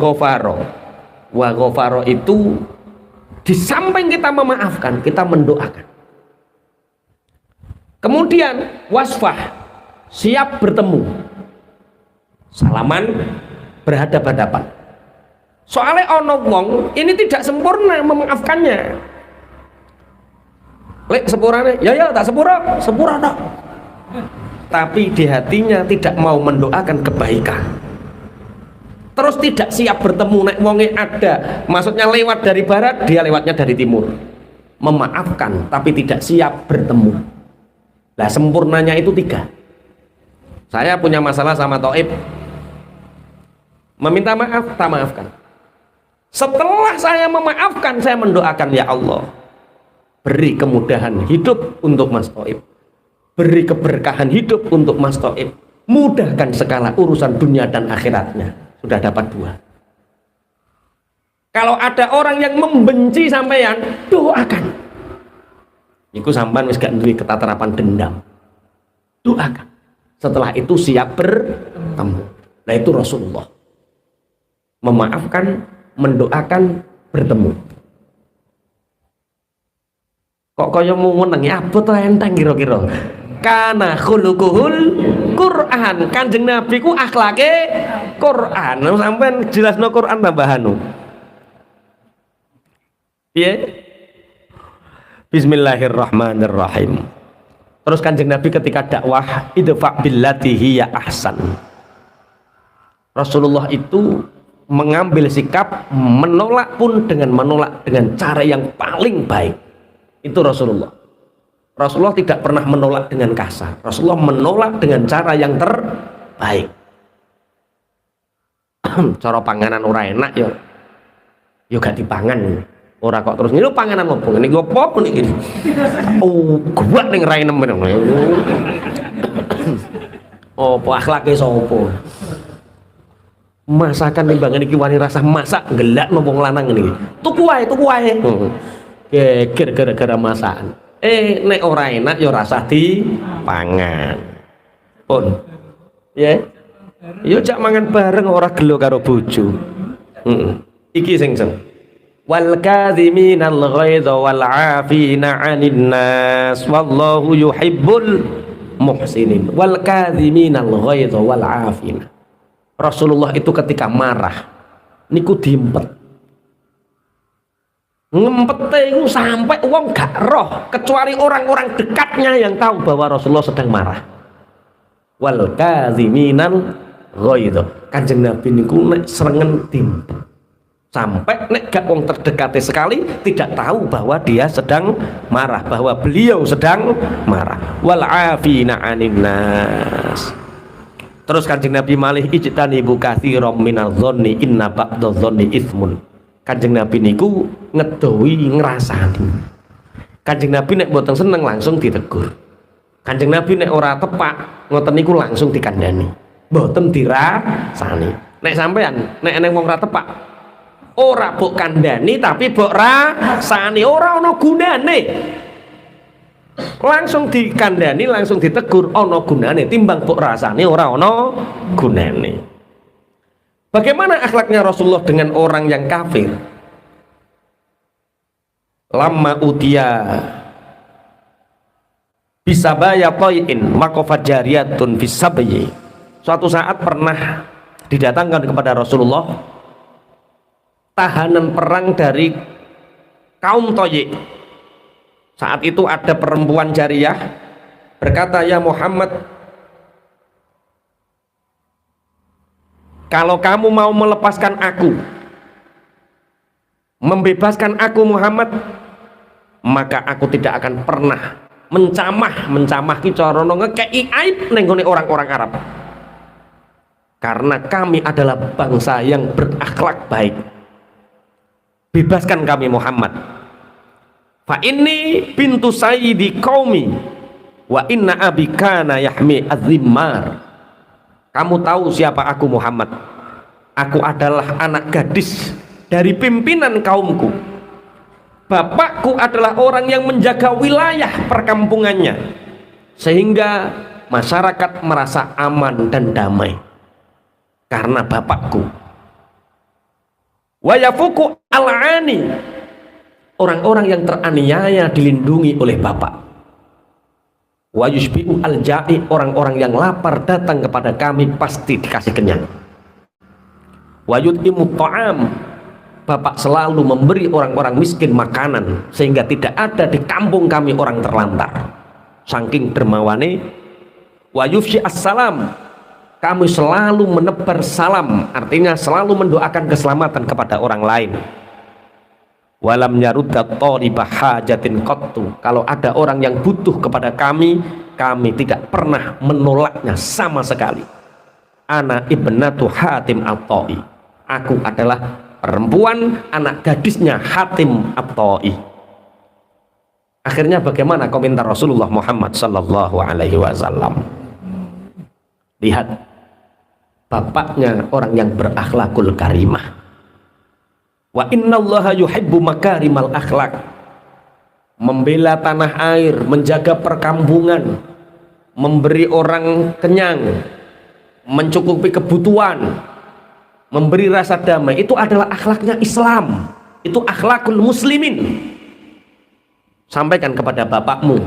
ghafaro itu di samping kita memaafkan, kita mendoakan. Kemudian wasfah, siap bertemu, salaman, berhadapan-hadapan. Soalnya ono wong ini tidak sempurna memaafkannya. Lek sepurane, ya tak sepura tak. Tapi di hatinya tidak mau mendoakan kebaikan. Terus tidak siap bertemu, nek wonge ada, maksudnya lewat dari barat, dia lewatnya dari timur. Memaafkan tapi tidak siap bertemu. Lah sempurnanya itu 3. Saya punya masalah sama Toib, meminta maaf, tak maafkan. Setelah saya memaafkan, saya mendoakan, ya Allah, beri kemudahan hidup untuk Mas Toib, beri keberkahan hidup untuk Mas Toib, mudahkan segala urusan dunia dan akhiratnya. Sudah dapat 2. Kalau ada orang yang membenci sampean, doakan. Iku sampean wis gak duwe ketatarapan dendam. Doakan. Setelah itu siap bertemu. Nah itu Rasulullah. Memaafkan, mendoakan, bertemu. Kok kaya mau menengi apa tuh enteng kira-kira? Kana khuluquhul Quran. Kanjeng Nabi ku akhlake Quran. Sampeyan jelasno Quran tambahanu. Piye? Bismillahirrahmanirrahim. Terus kanjeng Nabi ketika dakwah, idfa billati hiya ahsan. Rasulullah itu mengambil sikap menolak pun dengan menolak dengan cara yang paling baik. Itu Rasulullah. Rasulullah tidak pernah menolak dengan kasar. Rasulullah menolak dengan cara yang terbaik. Cara panganan ora enak ya gak dipangan. Ora kok terus niku panganan opo? Niki opo niki? Oh, kuat ning rainem men. Opo akhlake sapa? Masakan timbangan iki wani rasah masak gelak nang wong lanang niki. Tuku wae. Geger gara-gara masakan. Nek ora enak ya rasah dipangan. Pun. Ya. Ya jak mangan bareng ora gelo karo bojo. Iki sing wal kadhiminal ghaidha wal 'afina 'anil nas wallahu yuhibbul muhsinin. Wal kadhiminal ghaidha wal 'afina. Rasulullah itu ketika marah niku diempet. Ngempete itu sampai wong gak roh kecuali orang-orang dekatnya yang tahu bahwa Rasulullah sedang marah. Wal kadhiminal ghaidha. Kanjeng Nabi niku nek srengen diempet. Sampai nek gak wong terdekatnya sekali tidak tahu bahwa dia sedang marah, bahwa beliau sedang marah. Wal 'afina 'anil nas. Terus kanjeng Nabi malih ijtanibu katsiran minal dzanni inna ba'dadz dzanni itsmun. Kanjeng Nabi niku ngedowi ngrasani. Kanjeng Nabi nek mboten seneng langsung ditegur. Kanjeng Nabi nek ora tepak ngoten niku langsung dikandani. Mboten dirasani. Nek sampean nek eneng wong ora tepak ora mbok kandani tapi mbok rasani, ora ana gunane. Langsung dikandani, langsung ditegur ana gunane timbang mbok rasani ora ana gunane. Bagaimana akhlaknya Rasulullah dengan orang yang kafir? Lamma utia bisabaya qai'in maqafat jariyatun bisabayi. Suatu saat pernah didatangkan kepada Rasulullah tahanan perang dari kaum Toyik. Saat itu ada perempuan jariyah berkata, ya Muhammad, kalau kamu mau melepaskan aku, membebaskan aku Muhammad, maka aku tidak akan pernah mencamah ki cara ngekei aib ning gone orang-orang Arab. Karena kami adalah bangsa yang berakhlak baik. Bebaskan kami Muhammad. Fa inni bintu sayyidi qaumi wa inna abi kana yahmi az-zimmar. Kamu tahu siapa aku Muhammad? Aku adalah anak gadis dari pimpinan kaumku. Bapakku adalah orang yang menjaga wilayah perkampungannya sehingga masyarakat merasa aman dan damai karena bapakku. Wa yafuku al-ani, orang-orang yang teraniaya dilindungi oleh bapak. Wa yushbi'u al-ja'i, orang-orang yang lapar datang kepada kami pasti dikasih kenyang. Wa yut'imu ta'am, bapak selalu memberi orang-orang miskin makanan sehingga tidak ada di kampung kami orang terlantar. Saking dermawane. Wa yufshi as-salam, kami selalu menebar salam, artinya selalu mendoakan keselamatan kepada orang lain. Walam yarudda thariba hajatin qattu, kalau ada orang yang butuh kepada kami tidak pernah menolaknya sama sekali. Ana ibnatu Hatim at-Ta'i, aku adalah perempuan anak gadisnya Hatim at-Ta'i. Akhirnya bagaimana komentar Rasulullah Muhammad sallallahu alaihi wasallam? Lihat, bapaknya orang yang berakhlakul karimah. Wa innallaha yuhibbu makarimal akhlak, membela tanah air, menjaga perkampungan, memberi orang kenyang, mencukupi kebutuhan, memberi rasa damai, itu adalah akhlaknya Islam, itu akhlakul muslimin. Sampaikan kepada bapakmu,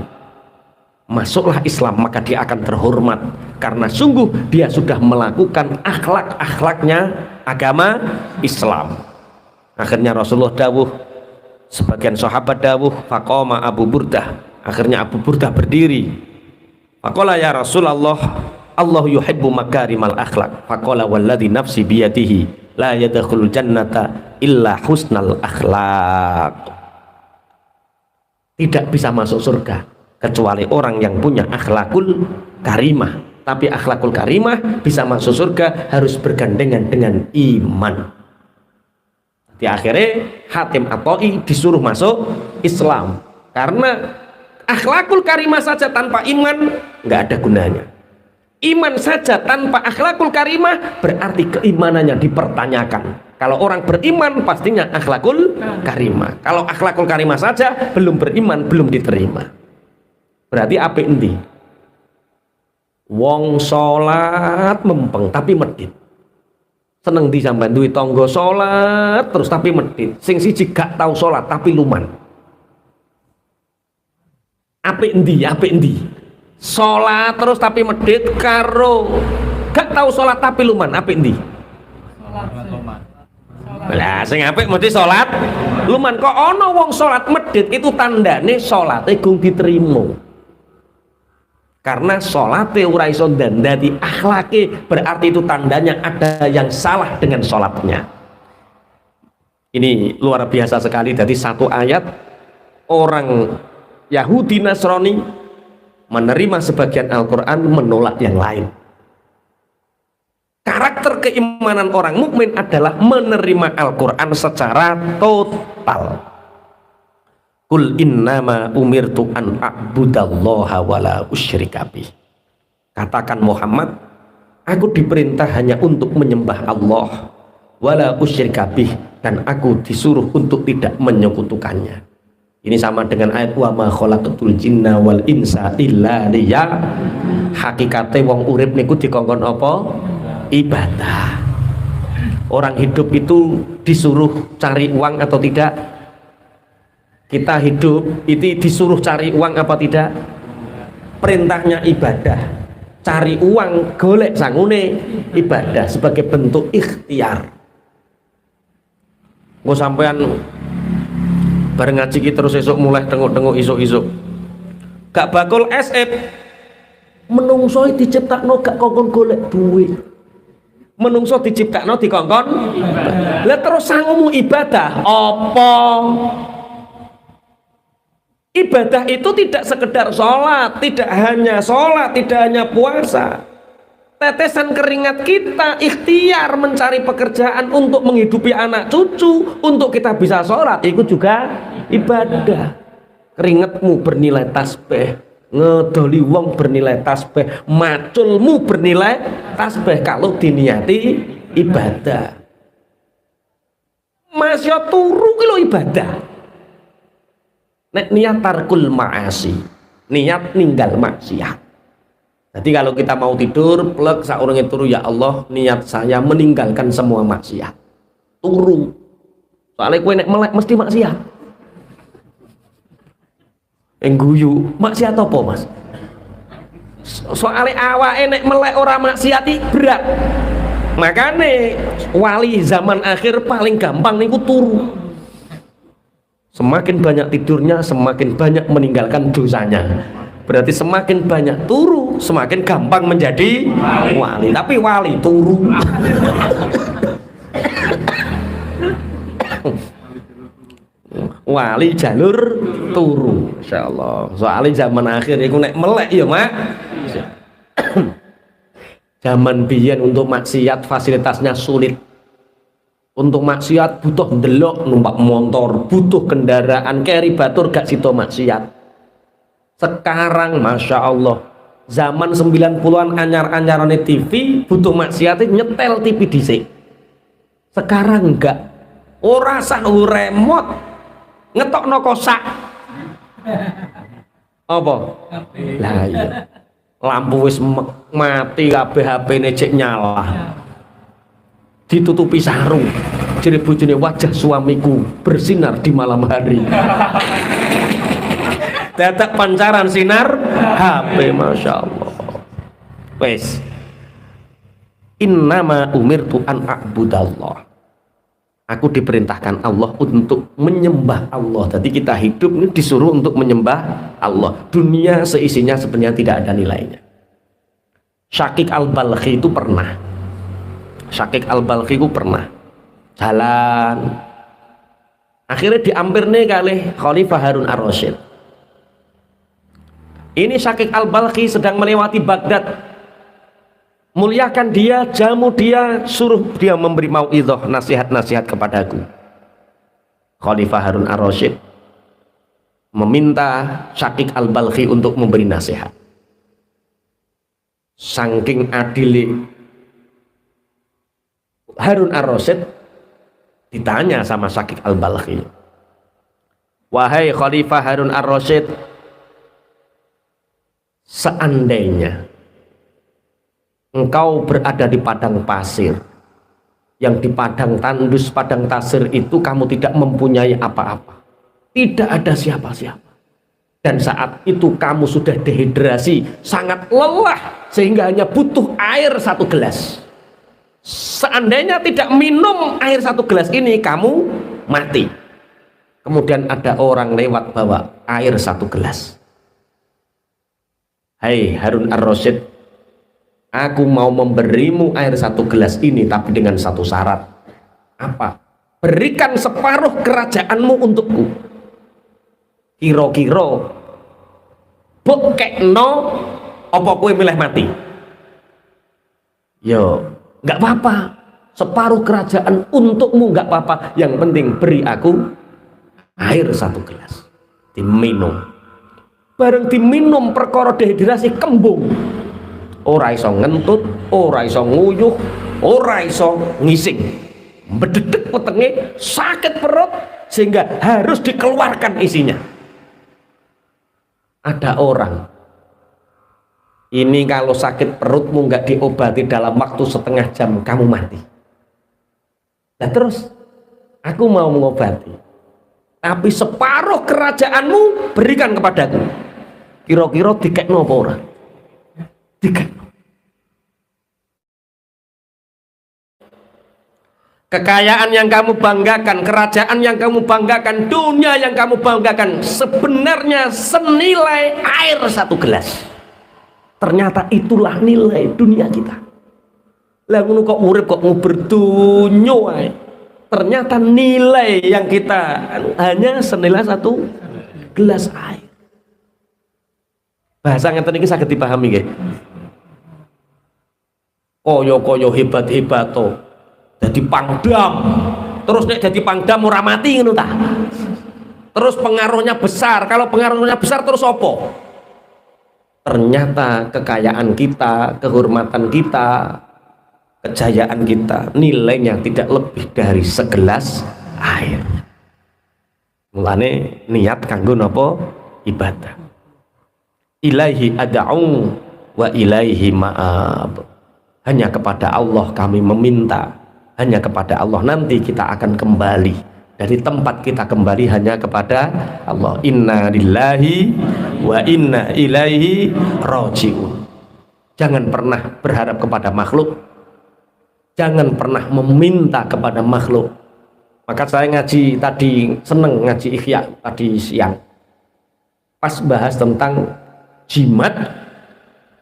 masuklah Islam maka dia akan terhormat karena sungguh dia sudah melakukan akhlak-akhlaknya agama Islam. Akhirnya Rasulullah dawuh, sebagian sahabat dawuh, faqama Abu Burdah, akhirnya Abu Burdah berdiri. Faqala ya Rasulullah, Allah yuhibbu makarimal akhlak. Faqala walladhi nafsi biyadihi la yadkhulul jannata illa husnal akhlak. Tidak bisa masuk surga kecuali orang yang punya akhlakul karimah. Tapi akhlakul karimah bisa masuk surga harus bergandengan dengan iman. Di akhirnya Hatim at-Ta'i disuruh masuk Islam karena akhlakul karimah saja tanpa iman nggak ada gunanya. Iman saja tanpa akhlakul karimah berarti keimanannya dipertanyakan. Kalau orang beriman pastinya akhlakul karimah. Kalau akhlakul karimah saja belum beriman, belum diterima. Berarti apa endi? Wong sholat mempeng tapi medit. Seneng di sampean duwe tangga salat terus tapi medhit, sing siji gak tau salat tapi luman. Apik endi? Salat terus tapi medhit karo gak tau salat tapi luman, apik endi? Lah sing apik mesti salat luman. Kok ana wong salat medhit itu tandane salate gong diterima. Karena sholatnya ora iso dandani akhlake, berarti itu tandanya ada yang salah dengan sholatnya. Ini luar biasa sekali. Dari satu ayat orang Yahudi Nasrani menerima sebagian Al-Quran, menolak yang lain. Karakter keimanan orang mukmin adalah menerima Al-Quran secara total. Kul innama umirtu an a'budallaha wala usyrika bih. Katakan Muhammad, aku diperintah hanya untuk menyembah Allah wala usyrika bih, dan aku disuruh untuk tidak menyekutukannya. Ini sama dengan ayat wa ma khalaqatul jinna wal insa illa liya. Hakikate wong urip niku dikongkon apa? Ibadah. Orang hidup itu disuruh cari uang atau tidak? Kita hidup itu disuruh cari uang apa tidak? Perintahnya ibadah. Cari uang, golek sangune ibadah sebagai bentuk ikhtiar. Gue sampean bareng ngaji kita terus esok mulai tengok-tengok isuk-isuk. Gak bakul SF. Menungso diciptakno gak kongkon golek duit. Menungso diciptakno dikongkon. Lah terus sangumu ibadah apa? Ibadah itu tidak sekedar sholat, tidak hanya sholat, tidak hanya puasa. Tetesan keringat kita ikhtiar mencari pekerjaan untuk menghidupi anak cucu, untuk kita bisa sholat, itu juga ibadah. Keringatmu bernilai tasbih, ngedoli wong bernilai tasbih, maculmu bernilai tasbih kalau diniati ibadah. Masya turu kilo ibadah. Nek niat tarkul ma'asi, niat ninggal maksiat. Jadi kalau kita mau tidur, plek saurunge turu, ya Allah, niat saya meninggalkan semua maksiat. Turu. Soalnya kowe nek melek mesti maksiat. Guyu, maksiat apa, Mas? Soalnya awake nek melek ora maksiat berat. Makanya wali zaman akhir paling gampang niku turu. Semakin banyak tidurnya, semakin banyak meninggalkan dosanya. Berarti semakin banyak turu, semakin gampang menjadi wali. Tapi wali turu. Wali jalur turu, insyaallah. Soalnya zaman akhir itu nek melek ya, Mak. Zaman biyen untuk maksiat fasilitasnya sulit. Untuk maksiat butuh ndelok numpak motor, butuh kendaraan keri batur gak sito maksiat. Sekarang Masya Allah, zaman 90-an anyar-anyarane TV, butuh maksiatnya nyetel TV dhisik. Sekarang enggak. Ora sah remote ngetokno kosak. Apa? Lah iya. Lampu wis mati kabeh, HP-ne cek nyala. Ditutupi sarung. Jere bojone, wajah suamiku bersinar di malam hari. Dadak pancaran sinar HP, Masya Allah. Wes, innama umirtu an a'budallah. Aku diperintahkan Allah untuk menyembah Allah. Jadi kita hidup ini disuruh untuk menyembah Allah. Dunia seisinya sebenarnya tidak ada nilainya. Syakik al-Balkhi itu pernah. Syakik al-Balkhi itu pernah jalan. Akhirnya diampirne kali Khalifah Harun ar-Rasyid. Ini Syakik al-Balkhi sedang melewati Baghdad. Muliakan dia, jamu dia, suruh dia memberi mauidhah, nasihat-nasihat kepadaku. Khalifah Harun ar-Rasyid meminta Syakik al-Balkhi untuk memberi nasihat. Saking adili Harun ar-Rasyid ditanya sama Syakik al-Balkhi, wahai Khalifah Harun ar-Rasyid, seandainya engkau berada di padang pasir, yang di padang tandus, padang tasir itu kamu tidak mempunyai apa-apa, tidak ada siapa-siapa, dan saat itu kamu sudah dehidrasi, sangat lelah sehingga hanya butuh air 1 gelas. Seandainya tidak minum air 1 gelas ini, kamu mati. Kemudian ada orang lewat bawa air 1 gelas. Hai Harun ar-Rasyid, aku mau memberimu air 1 gelas ini, tapi dengan satu syarat. Apa? Berikan separuh kerajaanmu untukku. Kira-kira bokekno apa kowe milih mati? Yo, nggak apa-apa. Separuh kerajaan untukmu nggak apa-apa. Yang penting beri aku air 1 gelas. Diminum. Bareng diminum perkara dehidrasi kembung. Ora iso ngentut, ora iso nguyuh, ora iso ngising. Bededek wetenge, sakit perut sehingga harus dikeluarkan isinya. Ada orang ini kalau sakit perutmu nggak diobati dalam waktu setengah jam, kamu mati. Nah terus aku mau mengobati, tapi separuh kerajaanmu berikan kepadaku. Kira-kira dikekno apa ora? Dikekno. Kekayaan yang kamu banggakan, kerajaan yang kamu banggakan, dunia yang kamu banggakan sebenarnya senilai air 1 gelas. Ternyata itulah nilai dunia kita. Lah ngono kok urip kok nguber donya wae. Ternyata nilai yang kita hanya senilai 1 gelas air. Bahasa ngeten iki saged dipahami nggih. Kaya-kaya hebat-hebat to. Dadi pangdam. Terus nek dadi pangdam ora mati ngono ta. Terus pengaruhnya besar. Kalau pengaruhnya besar terus apa? Ternyata kekayaan kita, kehormatan kita, kejayaan kita nilainya tidak lebih dari segelas air. Mulane niat kanggo napa? Ibadah. Ilaihi ad'u wa ilaihi ma'ab. Hanya kepada Allah kami meminta, hanya kepada Allah nanti kita akan kembali. Dari tempat kita kembali hanya kepada Allah. Inna lillahi wa inna ilaihi raji'un. Jangan pernah berharap kepada makhluk, jangan pernah meminta kepada makhluk. Maka saya ngaji tadi, seneng ngaji Ihya tadi siang, pas bahas tentang jimat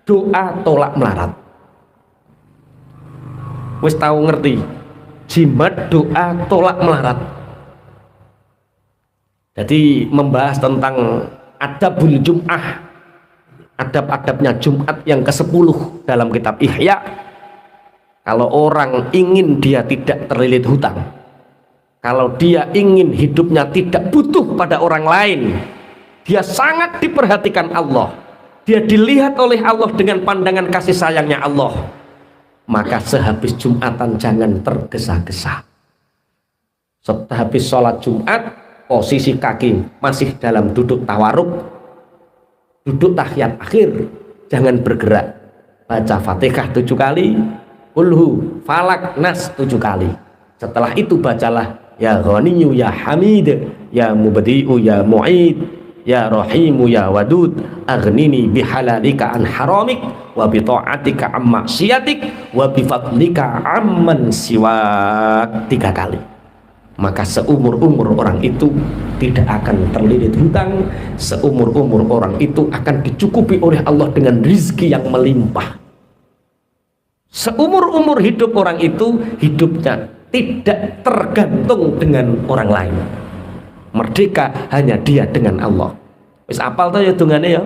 doa tolak melarat. Wis tahu ngerti jimat doa tolak melarat. Jadi membahas tentang adabul Jum'ah, adab-adabnya Jumat yang ke-10 dalam kitab Ihya. Kalau orang ingin dia tidak terlilit hutang, kalau dia ingin hidupnya tidak butuh pada orang lain, dia sangat diperhatikan Allah, dia dilihat oleh Allah dengan pandangan kasih sayangnya Allah, maka sehabis Jumatan jangan tergesa-gesa. Sehabis sholat Jumat, posisi kaki masih dalam duduk tawaruk, duduk tahiyat akhir, jangan bergerak. Baca Fatihah 7 kali, Qulhu, Falak, Nas 7 kali. Setelah itu bacalah Ya Ghaniyyu ya Hamid, Ya Mubdi'u ya Mu'id, Ya Rahimu ya Wadud, aghnini bihalalika an haramik, wa bi ta'atika an maksiatik, wa bi fadlika amman siwak 3 kali. Maka seumur-umur orang itu tidak akan terlilit hutang, seumur-umur orang itu akan dicukupi oleh Allah dengan rizki yang melimpah. Seumur-umur hidup orang itu hidupnya tidak tergantung dengan orang lain, merdeka hanya dia dengan Allah. Wis apal to ya dungane ya.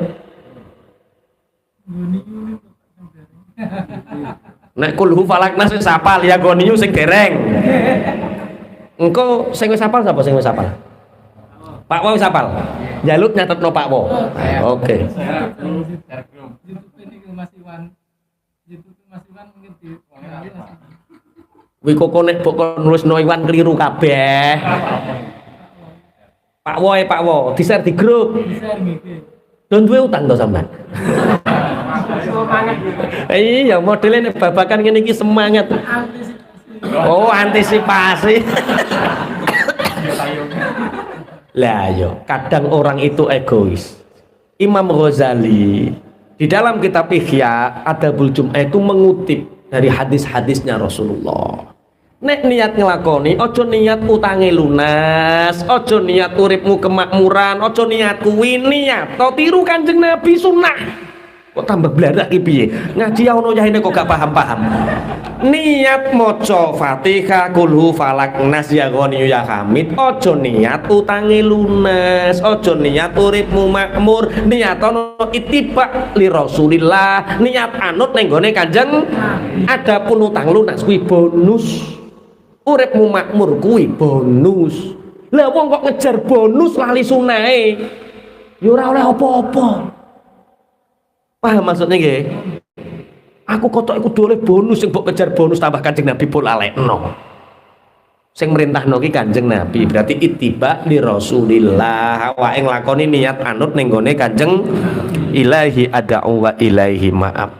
Nek kulhu falak nas wis apal, ya goniyu sing dereng. Engko sing wis apal sapa sing wis apal? Pak Wo wis apal. Njaluk nyatetno Pak Wo. Oke. Wi kok nek mbok nulisno Iwan keliru kabeh. Pak Wo, di-share di grup. Di-share nggih. Don duwe utang to sampean? Iya, modelnya babakan ngene iki semangat. Oh, antisipasi. Lah yo, kadang orang itu egois. Imam Ghazali di dalam kitab Ihya Adabul Jum'ah itu mengutip dari hadis-hadisnya Rasulullah. Nek niat ngelakoni, ojo niat utange lunas, ojo niat uripmu kemakmuran, ojo niat kuwi, niat to tiru Kanjeng Nabi sunnah. Kok tambah bladak iki piye? Ngaji ono yahine kok gak paham-paham. Niat maca Fatihah, Qulhu, Falak, Nas, Ya Ghaniyyu ya Hamid, ojo niat utange lunas, ojo niat uripmu makmur, niat ono ittiba li Rasulillah, niat anut ning gone Kanjeng. Adapun utang lunas kuwi bonus. Uripmu makmur kuwi bonus. Lah wong kok ngejar bonus lali sunahe, ya ora oleh apa-apa. Paham maksudnya nggih? Aku kotok iku doleh bonus sing mbok kejar bonus tambah Kanjeng Nabi pun alekno. Sing merintahno ki Kanjeng Nabi, berarti ittiba li Rasulillah. Awake nglakoni niat anut ning gone Kanjeng. Ilahi ad'u wa ilaihi ma'ab.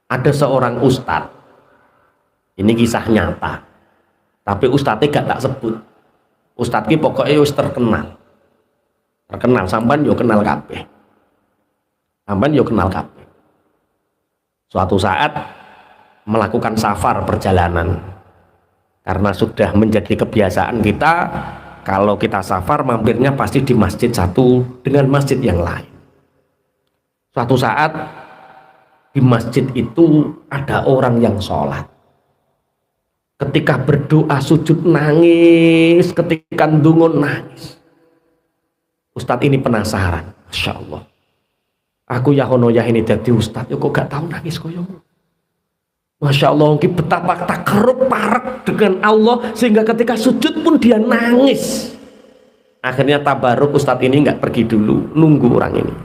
Ada seorang ustadz. Ini kisah nyata, tapi ustadznya gak tak sebut. Ustadz ki pokoknya wis terkenal, sampean yo kenal kabeh, Suatu saat melakukan safar perjalanan, karena sudah menjadi kebiasaan kita, kalau kita safar mampirnya pasti di masjid satu dengan masjid yang lain. Suatu saat di masjid itu ada orang yang sholat. Ketika berdoa sujud nangis, ketika ndonga nangis. Ustadz ini penasaran, Masya Allah. Aku ya hono ya ini jadi ustadz, kok gak tahu nangis koyomu. Masya Allah, betapa takarub parek dengan Allah sehingga ketika sujud pun dia nangis. Akhirnya tabaruk ustadz ini nggak pergi dulu, nunggu orang ini.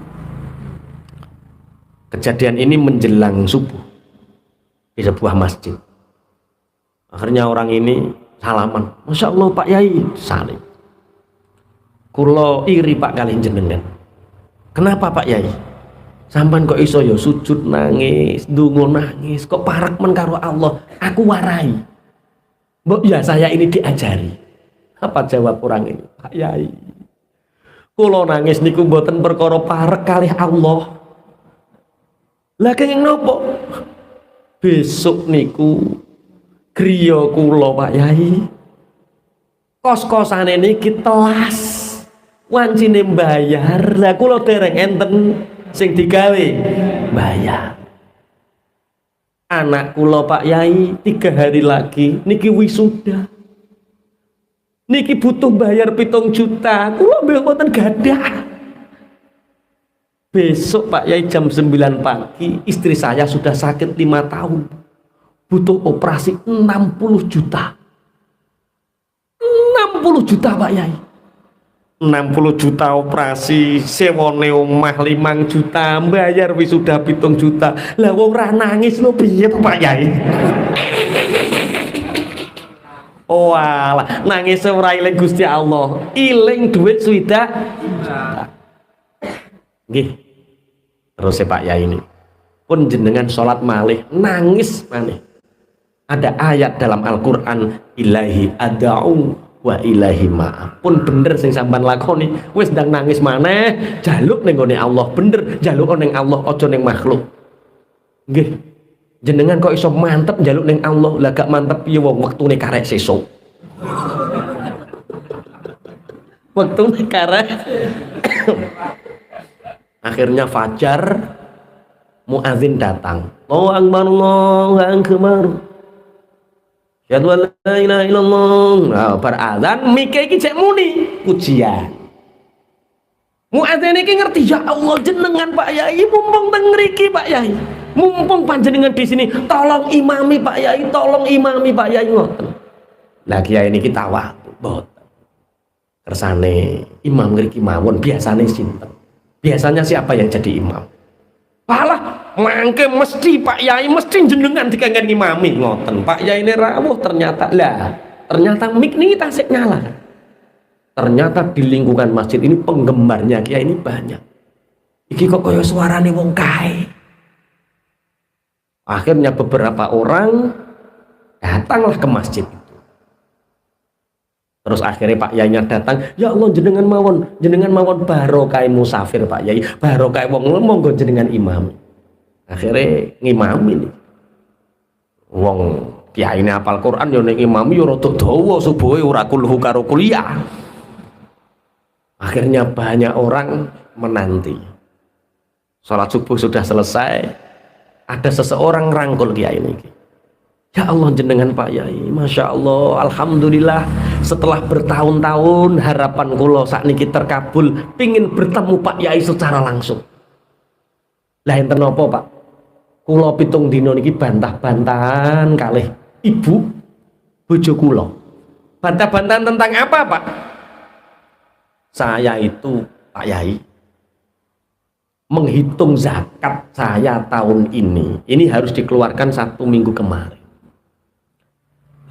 Kejadian ini menjelang subuh di sebuah masjid. Akhirnya orang ini salaman, Masya Allah Pak Yai, salim. Kula iri Pak kali jenengan. Kenapa Pak Yai? Sampan kok iso ya sujud nangis, ndonga nangis, kok parek men karo Allah. Aku warai. Mbok ya saya ini diajari. Apa jawab orang ini? Pak Yai, kula nangis niku mboten perkara parek kalih Allah. Lah kenging nopo? Besok niku griya kula Pak Yai. Kos-kosane niki telas. Wancine bayar, lah kula dereng enten sing digawe bayar. Anak kula Pak Yai 3 hari lagi niki wisuda. Niki butuh bayar 7 juta. Kula mboten gadah. Besok Pak Yai jam 9 pagi istri saya sudah sakit 5 tahun. Butuh operasi 60 juta. 60 juta Pak Yai. 60 juta operasi, sewone omah 5 juta, bayar wisuda 7 juta. Lah wong ora nangis lho piye Pak Yai? Oh alah, nangis ora iling Gusti Allah, iling duit swidak juta. Nggih. Terus Pak Yai ini pun jenengan sholat malih nangis malih. Ada ayat dalam Al-Qur'an, ilahi ad'u wa ilahi ma'af. Pun bener sing sampean lakoni, wis ndang nangis maneh, jaluk ning gone Allah, bener jaluk ning Allah aja ning makhluk. Nggih. Jenengan kok iso mantep jaluk ning Allah, lah gak mantep piye wong wektune karek sesuk. Wektune karek. Akhirnya fajar muadzin datang. Allahu akbar, Allahu akbar. Ya la ilaha illallah. Nah, berazan mikir iki cek muni pujian. Muadzin iki ngerti, ya Allah jenengan Pak Yai mumpung teng mriki Pak Yai. Mumpung panjenengan di sini, tolong imami Pak Yai, tolong imami Pak Yai ngoten. Lah kiai niki tawadhu mboten. Kersane imam ngriki mawon biasane sinten? Biasanya siapa yang jadi imam? Palah mangke mesti Pak Yai, mesti jenengan dikengken imami ngoten. Pak Yai ini rawuh ternyata mik niki tasik nyala. Ternyata di lingkungan masjid ini penggemarnya kiai ini banyak. Iki kok kaya suarane wong kae. Akhirnya beberapa orang datanglah ke masjid itu. Terus akhirnya Pak Yainya datang, ya Allah jenengan mawon barokah musafir Pak Yai, barokah wong monggo jenengan imam. Akhirnya ngimami nih. Wong kiai ini hafal Quran ya ning imami ya rada dawa subuhe ora kulhu karo kuliah. Akhirnya banyak orang menanti. Salat subuh sudah selesai, ada seseorang rangkul kiai ini. Ya Allah jenengan Pak Yai, Masya Allah, Alhamdulillah setelah bertahun-tahun harapan kula sakniki terkabul, pingin bertemu Pak Yai secara langsung. Lah enten napa Pak? Kula 7 dina niki bantah-bantahan kalih ibu bojo kula. Bantah-bantahan tentang apa Pak? Saya itu Pak Yai menghitung zakat saya tahun ini harus dikeluarkan 1 minggu kemarin.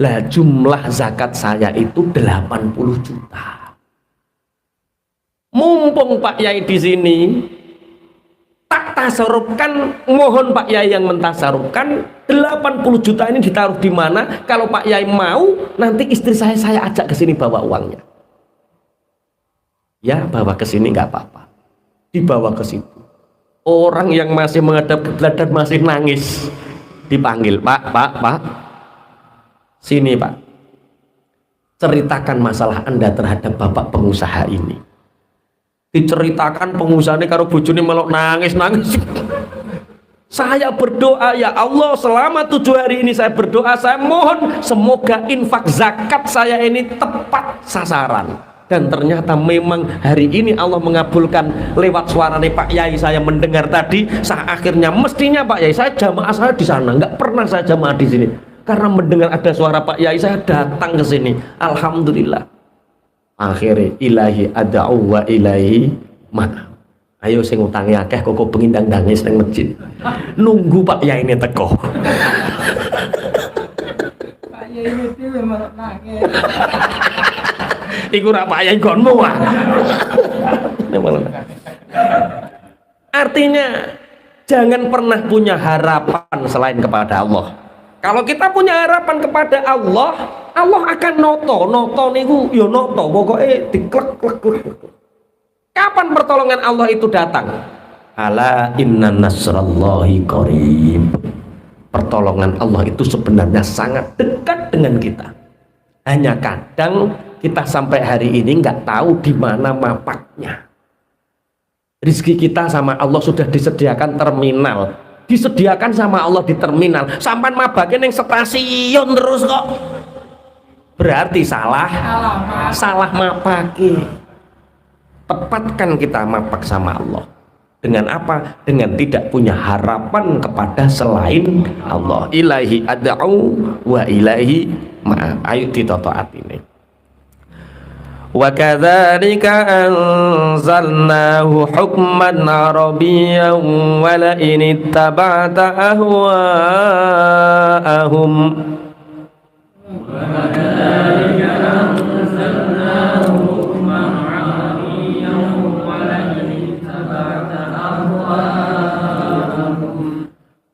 Lah jumlah zakat saya itu 80 juta. Mumpung Pak Yai di sini, tak tasarufkan, mohon Pak Yai yang mentasarufkan 80 juta ini ditaruh di mana? Kalau Pak Yai mau, nanti istri saya ajak ke sini bawa uangnya. Ya, bawa ke sini nggak apa-apa. Dibawa ke situ. Orang yang masih menghadap kiblat dan masih nangis dipanggil, Pak. Sini Pak, ceritakan masalah Anda terhadap bapak pengusaha ini. Diceritakan pengusaha ini karo bojone melok nangis. Saya berdoa, ya Allah selama 7 hari ini saya berdoa, saya mohon semoga infak zakat saya ini tepat sasaran. Dan ternyata memang hari ini Allah mengabulkan lewat suarane Pak Yai. Saya mendengar tadi, akhirnya mestinya Pak Yai, saya jamaah saya di sana, nggak pernah saya jamaah di sini. Karena mendengar ada suara Pak Yai, saya datang ke sini. Alhamdulillah. Akhirnya ilahi ad'u wa ilahi ma'af. Ayo sing utangi akeh kok pengin nangis nang masjid. Nunggu Pak Yai ini teko. Pak Yai itu memang nangis. Iku ora payah nggonmu ah. Artinya jangan pernah punya harapan selain kepada Allah. Kalau kita punya harapan kepada Allah, Allah akan noto niku yo noto pokoknya diklek. Kapan pertolongan Allah itu datang? Ala inna nasrallahi qarib. Pertolongan Allah itu sebenarnya sangat dekat dengan kita. Hanya kadang kita sampai hari ini nggak tahu di mana mapaknya. Rizki kita sama Allah sudah disediakan terminal, disediakan sama Allah di terminal. Sampai mabaknya yang stasiun terus kok. Berarti salah mapaki. Tepatkan kita mapak sama Allah. Dengan apa? Dengan tidak punya harapan kepada selain Allah. Ilahi ad'u wa ilahi ma'ab. Ayo ditotoat ini. Wa kadzalika anzalnahu hukman arabiyyan wa la in ittaba'ta ahwa'ahum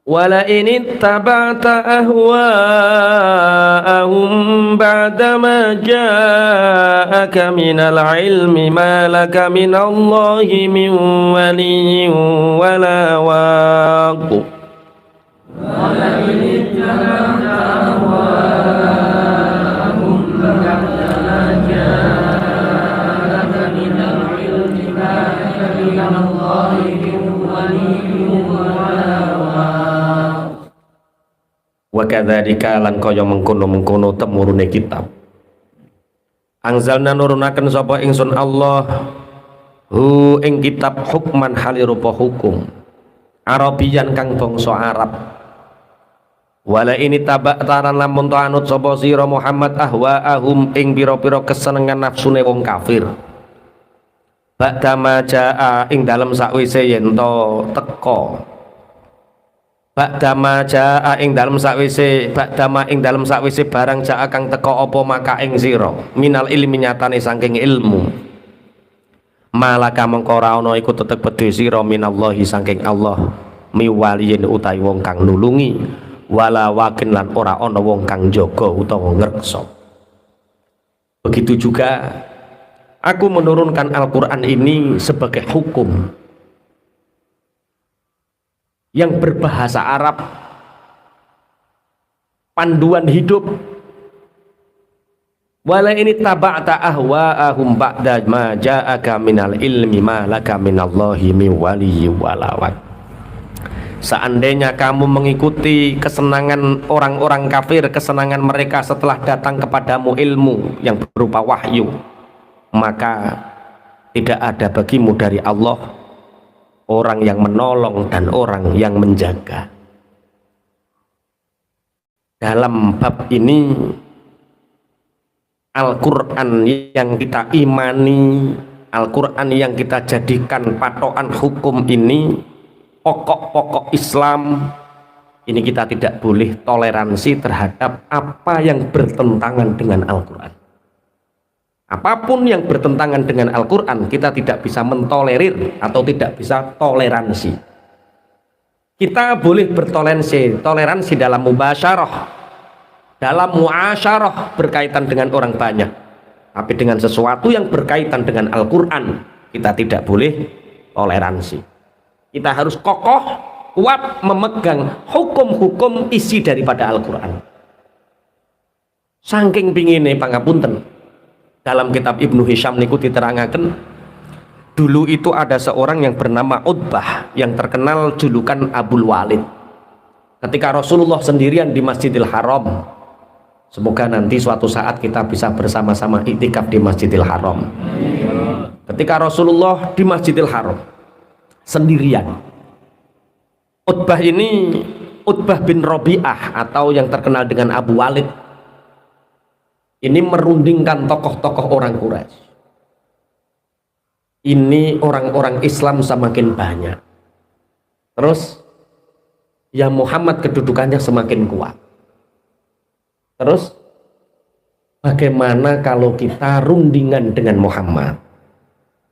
ولئن اتبعت أهواءهم بعدما جاءك من العلم ما لك من الله من ولي ولا واق ولئن اتبعت أهواءهم بعدما جاءك من العلم ما لك من الله من ولي wa kadzalika lan kaya mengkono-mengkono temurune kitab angzalna nurunaken sapa ingsun Allah hu ing kitab hukman halirupa hukum arabiyan kang bangsa Arab wala ini tabaktaran lamun anut sapa sira Muhammad ahwaahum ing pira-pira kesenengan nafsune wong kafir ba'da ma jaa ing dalem sakwise yen to teka Ba'dama jaa ing dalem sakwise barang jaa kang teka apa maka ing sira minal ilmi nyatane saking ilmu malaka mengko ora ana iku tetep bedhe sira minallahi saking Allah miwaliyin utawi wong kang nulungi wala wakin lan ora ana wong kang jaga utawa ngreksa. Begitu juga aku menurunkan Al-Qur'an ini sebagai hukum yang berbahasa Arab, panduan hidup. Wala ini taba'ta ahwa'ahum ba'da ma ja'aka minal ilmi ma laka minallahi min waliyyi walawat. Seandainya kamu mengikuti kesenangan orang-orang kafir, kesenangan mereka setelah datang kepadamu ilmu yang berupa wahyu, maka tidak ada bagimu dari Allah orang yang menolong dan orang yang menjaga. Dalam bab ini Al-Quran yang kita imani, Al-Quran yang kita jadikan patokan hukum ini, pokok-pokok Islam ini, kita tidak boleh toleransi terhadap apa yang bertentangan dengan Al-Quran. Apapun yang bertentangan dengan Al-Quran kita tidak bisa mentolerir atau tidak bisa toleransi. Kita boleh toleransi dalam mubasyarah, dalam muasyarah berkaitan dengan orang banyak, tapi dengan sesuatu yang berkaitan dengan Al-Quran kita tidak boleh toleransi. Kita harus kokoh, kuat memegang hukum-hukum isi daripada Al-Quran. Saking pingine pangapunten, dalam kitab Ibnu Hisham niku diterangaken, dulu itu ada seorang yang bernama Utbah yang terkenal julukan Abul Walid. Ketika Rasulullah sendirian di Masjidil Haram, semoga nanti suatu saat kita bisa bersama-sama iktikaf di Masjidil Haram. Ketika Rasulullah di Masjidil Haram sendirian, Utbah ini, Utbah bin Robi'ah atau yang terkenal dengan Abu Walid, ini merundingkan tokoh-tokoh orang Quraisy. Ini orang-orang Islam semakin banyak. Terus ya Muhammad kedudukannya semakin kuat. Terus bagaimana kalau kita rundingan dengan Muhammad?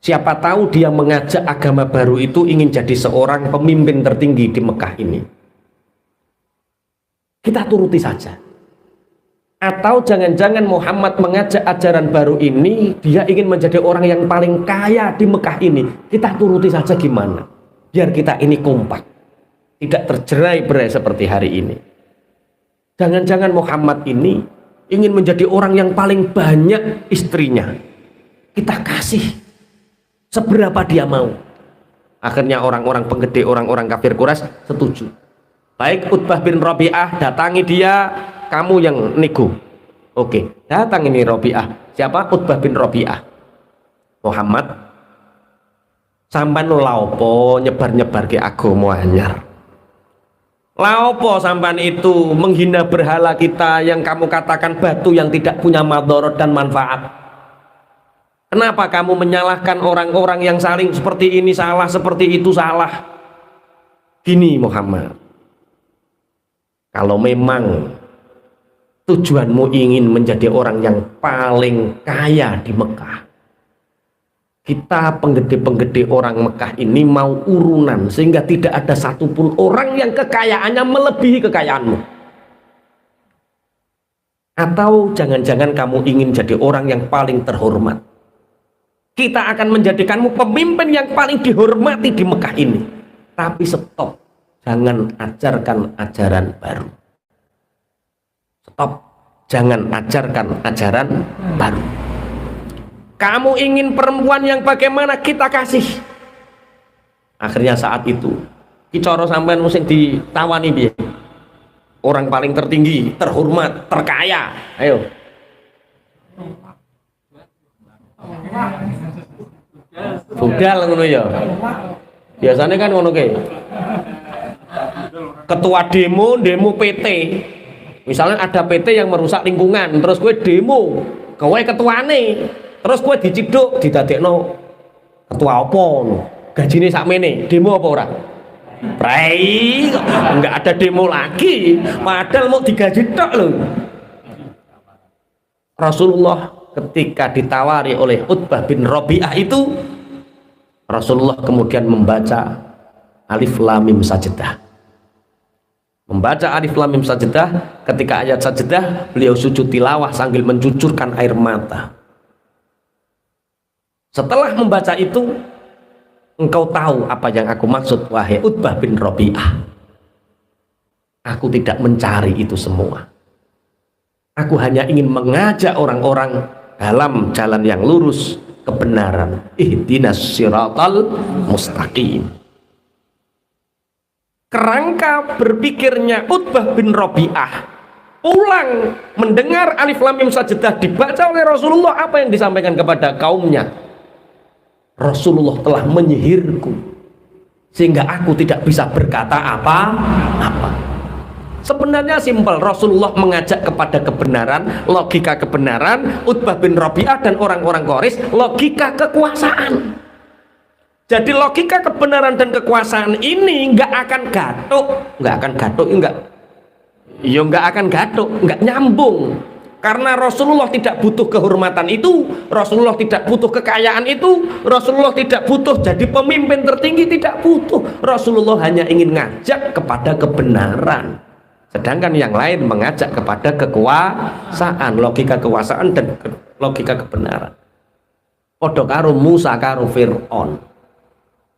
Siapa tahu dia mengajak agama baru itu ingin jadi seorang pemimpin tertinggi di Mekah ini. Kita turuti saja. Atau jangan-jangan Muhammad mengajak ajaran baru ini, dia ingin menjadi orang yang paling kaya di Mekah ini. Kita turuti saja gimana? Biar kita ini kompak, tidak tercerai-berai seperti hari ini. Jangan-jangan Muhammad ini ingin menjadi orang yang paling banyak istrinya. Kita kasih seberapa dia mau. Akhirnya orang-orang penggede, orang-orang kafir Quraisy setuju. Baik, Utbah bin Rabi'ah, datangi dia, kamu yang nego. Oke, datang ini Rabi'ah. Siapa? Utbah bin Rabi'ah. Muhammad, sampan laopo nyebar-nyebar ke agama anyar. Laopo sampan itu menghina berhala kita yang kamu katakan batu yang tidak punya madharat dan manfaat. Kenapa kamu menyalahkan orang-orang yang saling seperti ini salah, seperti itu salah? Gini Muhammad, kalau memang tujuanmu ingin menjadi orang yang paling kaya di Mekah, kita penggede-penggede orang Mekah ini mau urunan sehingga tidak ada satupun orang yang kekayaannya melebihi kekayaanmu. Atau jangan-jangan kamu ingin jadi orang yang paling terhormat, kita akan menjadikanmu pemimpin yang paling dihormati di Mekah ini. Tapi stop, jangan ajarkan ajaran baru. Stop, jangan ajarkan ajaran baru. Kamu ingin perempuan yang bagaimana, kita kasih. Akhirnya saat itu Kicoro sampean mesti ditawani biar orang paling tertinggi, terhormat, terkaya. Ayo. Budal ngono ya. Biasanya kan ngono ke. Ketua demo PT. Misalnya ada PT yang merusak lingkungan, terus gue demo, kowe ketuane, terus gue diciduk, didadekno ketua apa ngono. Gajine sakmene, demo apa ora? Prai, enggak ada demo lagi, padahal mau digaji tok lho. Rasulullah ketika ditawari oleh Utbah bin Rabi'ah itu, Rasulullah kemudian membaca Alif Lam Mim Sajdah. Membaca Alif Lam Mim Sajdah, ketika ayat Sajdah beliau sujud tilawah sambil mencucurkan air mata. Setelah membaca itu, engkau tahu apa yang aku maksud wahai Utbah bin Rabi'ah. Aku tidak mencari itu semua. Aku hanya ingin mengajak orang-orang dalam jalan yang lurus, kebenaran. Ihdinas siratal mustaqim. Kerangka berpikirnya Utbah bin Rabi'ah pulang mendengar Alif Lam Mim Sajdah dibaca oleh Rasulullah, apa yang disampaikan kepada kaumnya? Rasulullah telah menyihirku sehingga aku tidak bisa berkata apa-apa. Sebenarnya simpel, Rasulullah mengajak kepada kebenaran, logika kebenaran. Utbah bin Rabi'ah dan orang-orang Quraisy logika kekuasaan. Jadi logika kebenaran dan kekuasaan ini nggak akan gatuk, nggak nyambung. Karena Rasulullah tidak butuh kehormatan itu, Rasulullah tidak butuh kekayaan itu, Rasulullah tidak butuh jadi pemimpin tertinggi, tidak butuh. Rasulullah hanya ingin ngajak kepada kebenaran. Sedangkan yang lain mengajak kepada kekuasaan, logika kekuasaan dan logika kebenaran. Padha karo Musa karo Fir'aun.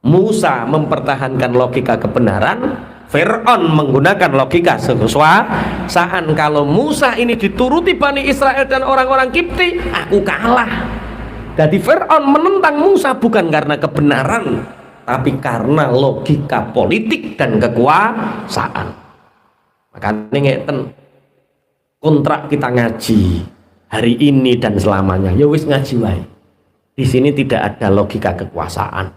Musa mempertahankan logika kebenaran, Fir'aun menggunakan logika kekuasaan. Kalau Musa ini dituruti Bani Israel dan orang-orang Kipti, aku kalah. Jadi Fir'aun menentang Musa bukan karena kebenaran, tapi karena logika politik dan kekuasaan. Makanya ngeten, kontrak kita ngaji hari ini dan selamanya, ya wis ngaji wae. Di sini tidak ada logika kekuasaan.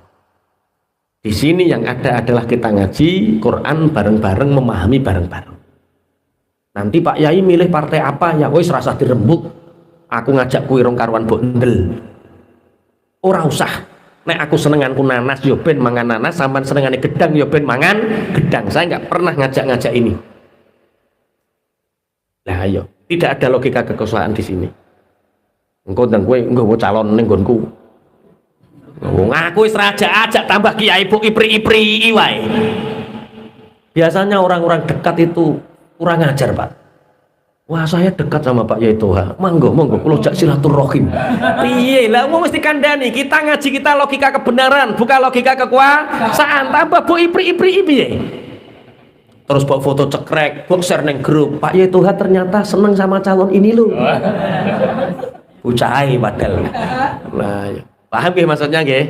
Di sini yang ada adalah kita ngaji Quran bareng-bareng, memahami bareng-bareng. Nanti Pak Yai milih partai apa, ya wis rasa dirembuk. Aku ngajak kuwi rong karuan bondel. Ora usah. Nek aku senenganku nanas yo ben mangan nanas, sampean senengane gedang yo ben mangan gedang. Saya nggak pernah ngajak-ngajak ini. Nah ayo, tidak ada logika kekuasaan di sini. engko ndang kowe nggawa calon ning nggonku. Wong aku wis raja ajak tambah kiai bu ipri-ipri wae. Biasanya orang-orang dekat itu kurang ajar, Pak. Wah, saya dekat sama Pak Yai Toha. Monggo, kula jak silaturahim. Piye lah wong mesti kandhani, kita ngaji kita logika kebenaran, bukan logika kekuasaan. Tambah bu ipri-ipri piye? Terus bawa foto cekrek, bawa share neng grup. Pak Yai Toha ternyata seneng sama calon ini loh. Ucai padahal. Nah, paham nggih maksudnya nggih?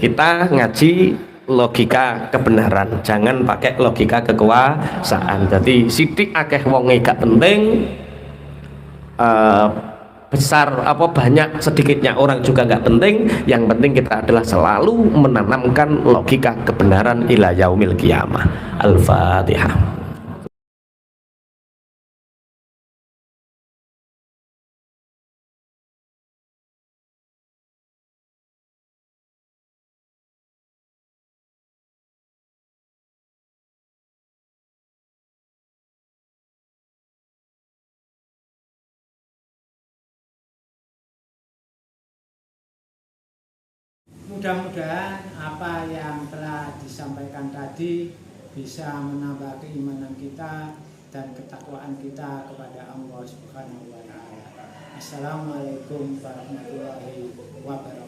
Kita ngaji logika kebenaran, jangan pakai logika kekuasaan. Jadi sidik akeh wonge gak penting, besar apa banyak sedikitnya orang juga nggak penting. Yang penting kita adalah selalu menanamkan logika kebenaran ila yaumil qiyamah. Al-Fatihah. Mudah-mudahan apa yang telah disampaikan tadi bisa menambah keimanan kita dan ketakwaan kita kepada Allah Subhanahu wa taala. Assalamualaikum warahmatullahi wabarakatuh.